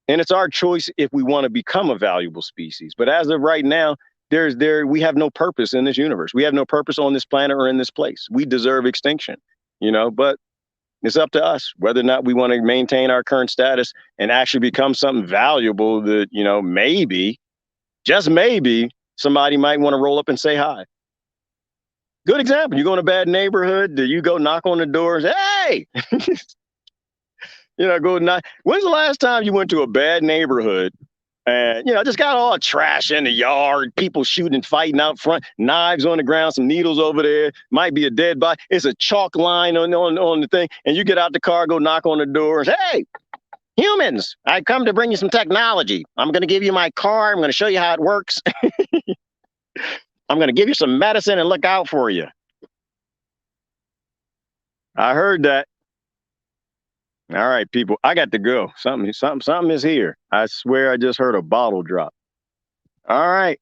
And it's our choice if we want to become a valuable species. But as of right now, we have no purpose in this universe. We have no purpose on this planet or in this place. We deserve extinction, but it's up to us whether or not we want to maintain our current status and actually become something valuable that, maybe, just maybe, somebody might want to roll up and say hi. Good example. You go in a bad neighborhood, do you go knock on the doors? Hey! Go knock. When's the last time you went to a bad neighborhood and, just got all trash in the yard, people shooting and fighting out front, knives on the ground, some needles over there, might be a dead body. It's a chalk line on the thing. And you get out the car, go knock on the door and say, hey, Humans, I come to bring you some technology. I'm going to give you my car. I'm going to show you how it works. I'm going to give you some medicine and look out for you. I heard that. All right, people, I got to go. Something is here. I swear I just heard a bottle drop. All right,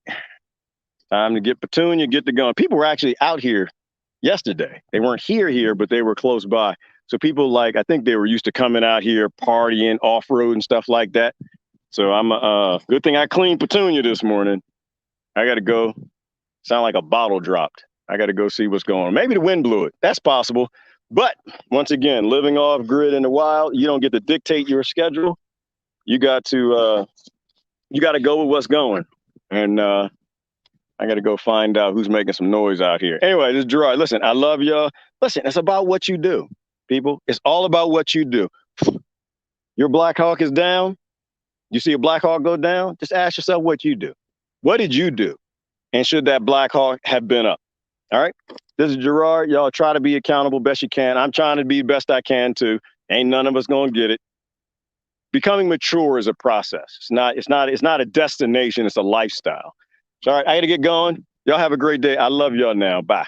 time to get Petunia, get to going. People were actually out here yesterday. They weren't here, but they were close by. So people like, I think they were used to coming out here, partying, off-road and stuff like that. So I'm good thing I cleaned Petunia this morning. I got to go. Sound like a bottle dropped. I got to go see what's going on. Maybe the wind blew it. That's possible. But once again, living off grid in the wild, you don't get to dictate your schedule. You got to go with what's going. And I got to go find out who's making some noise out here. Anyway, this is Gerard. Listen, I love y'all. Listen, it's about what you do, people. It's all about what you do. Your Blackhawk is down. You see a Blackhawk go down? Just ask yourself what you do. What did you do? And should that Blackhawk have been up? All right. This is Gerard. Y'all try to be accountable best you can. I'm trying to be best I can too. Ain't none of us gonna get it. Becoming mature is a process. It's not a destination, it's a lifestyle. All right, I gotta get going. Y'all have a great day. I love y'all now. Bye.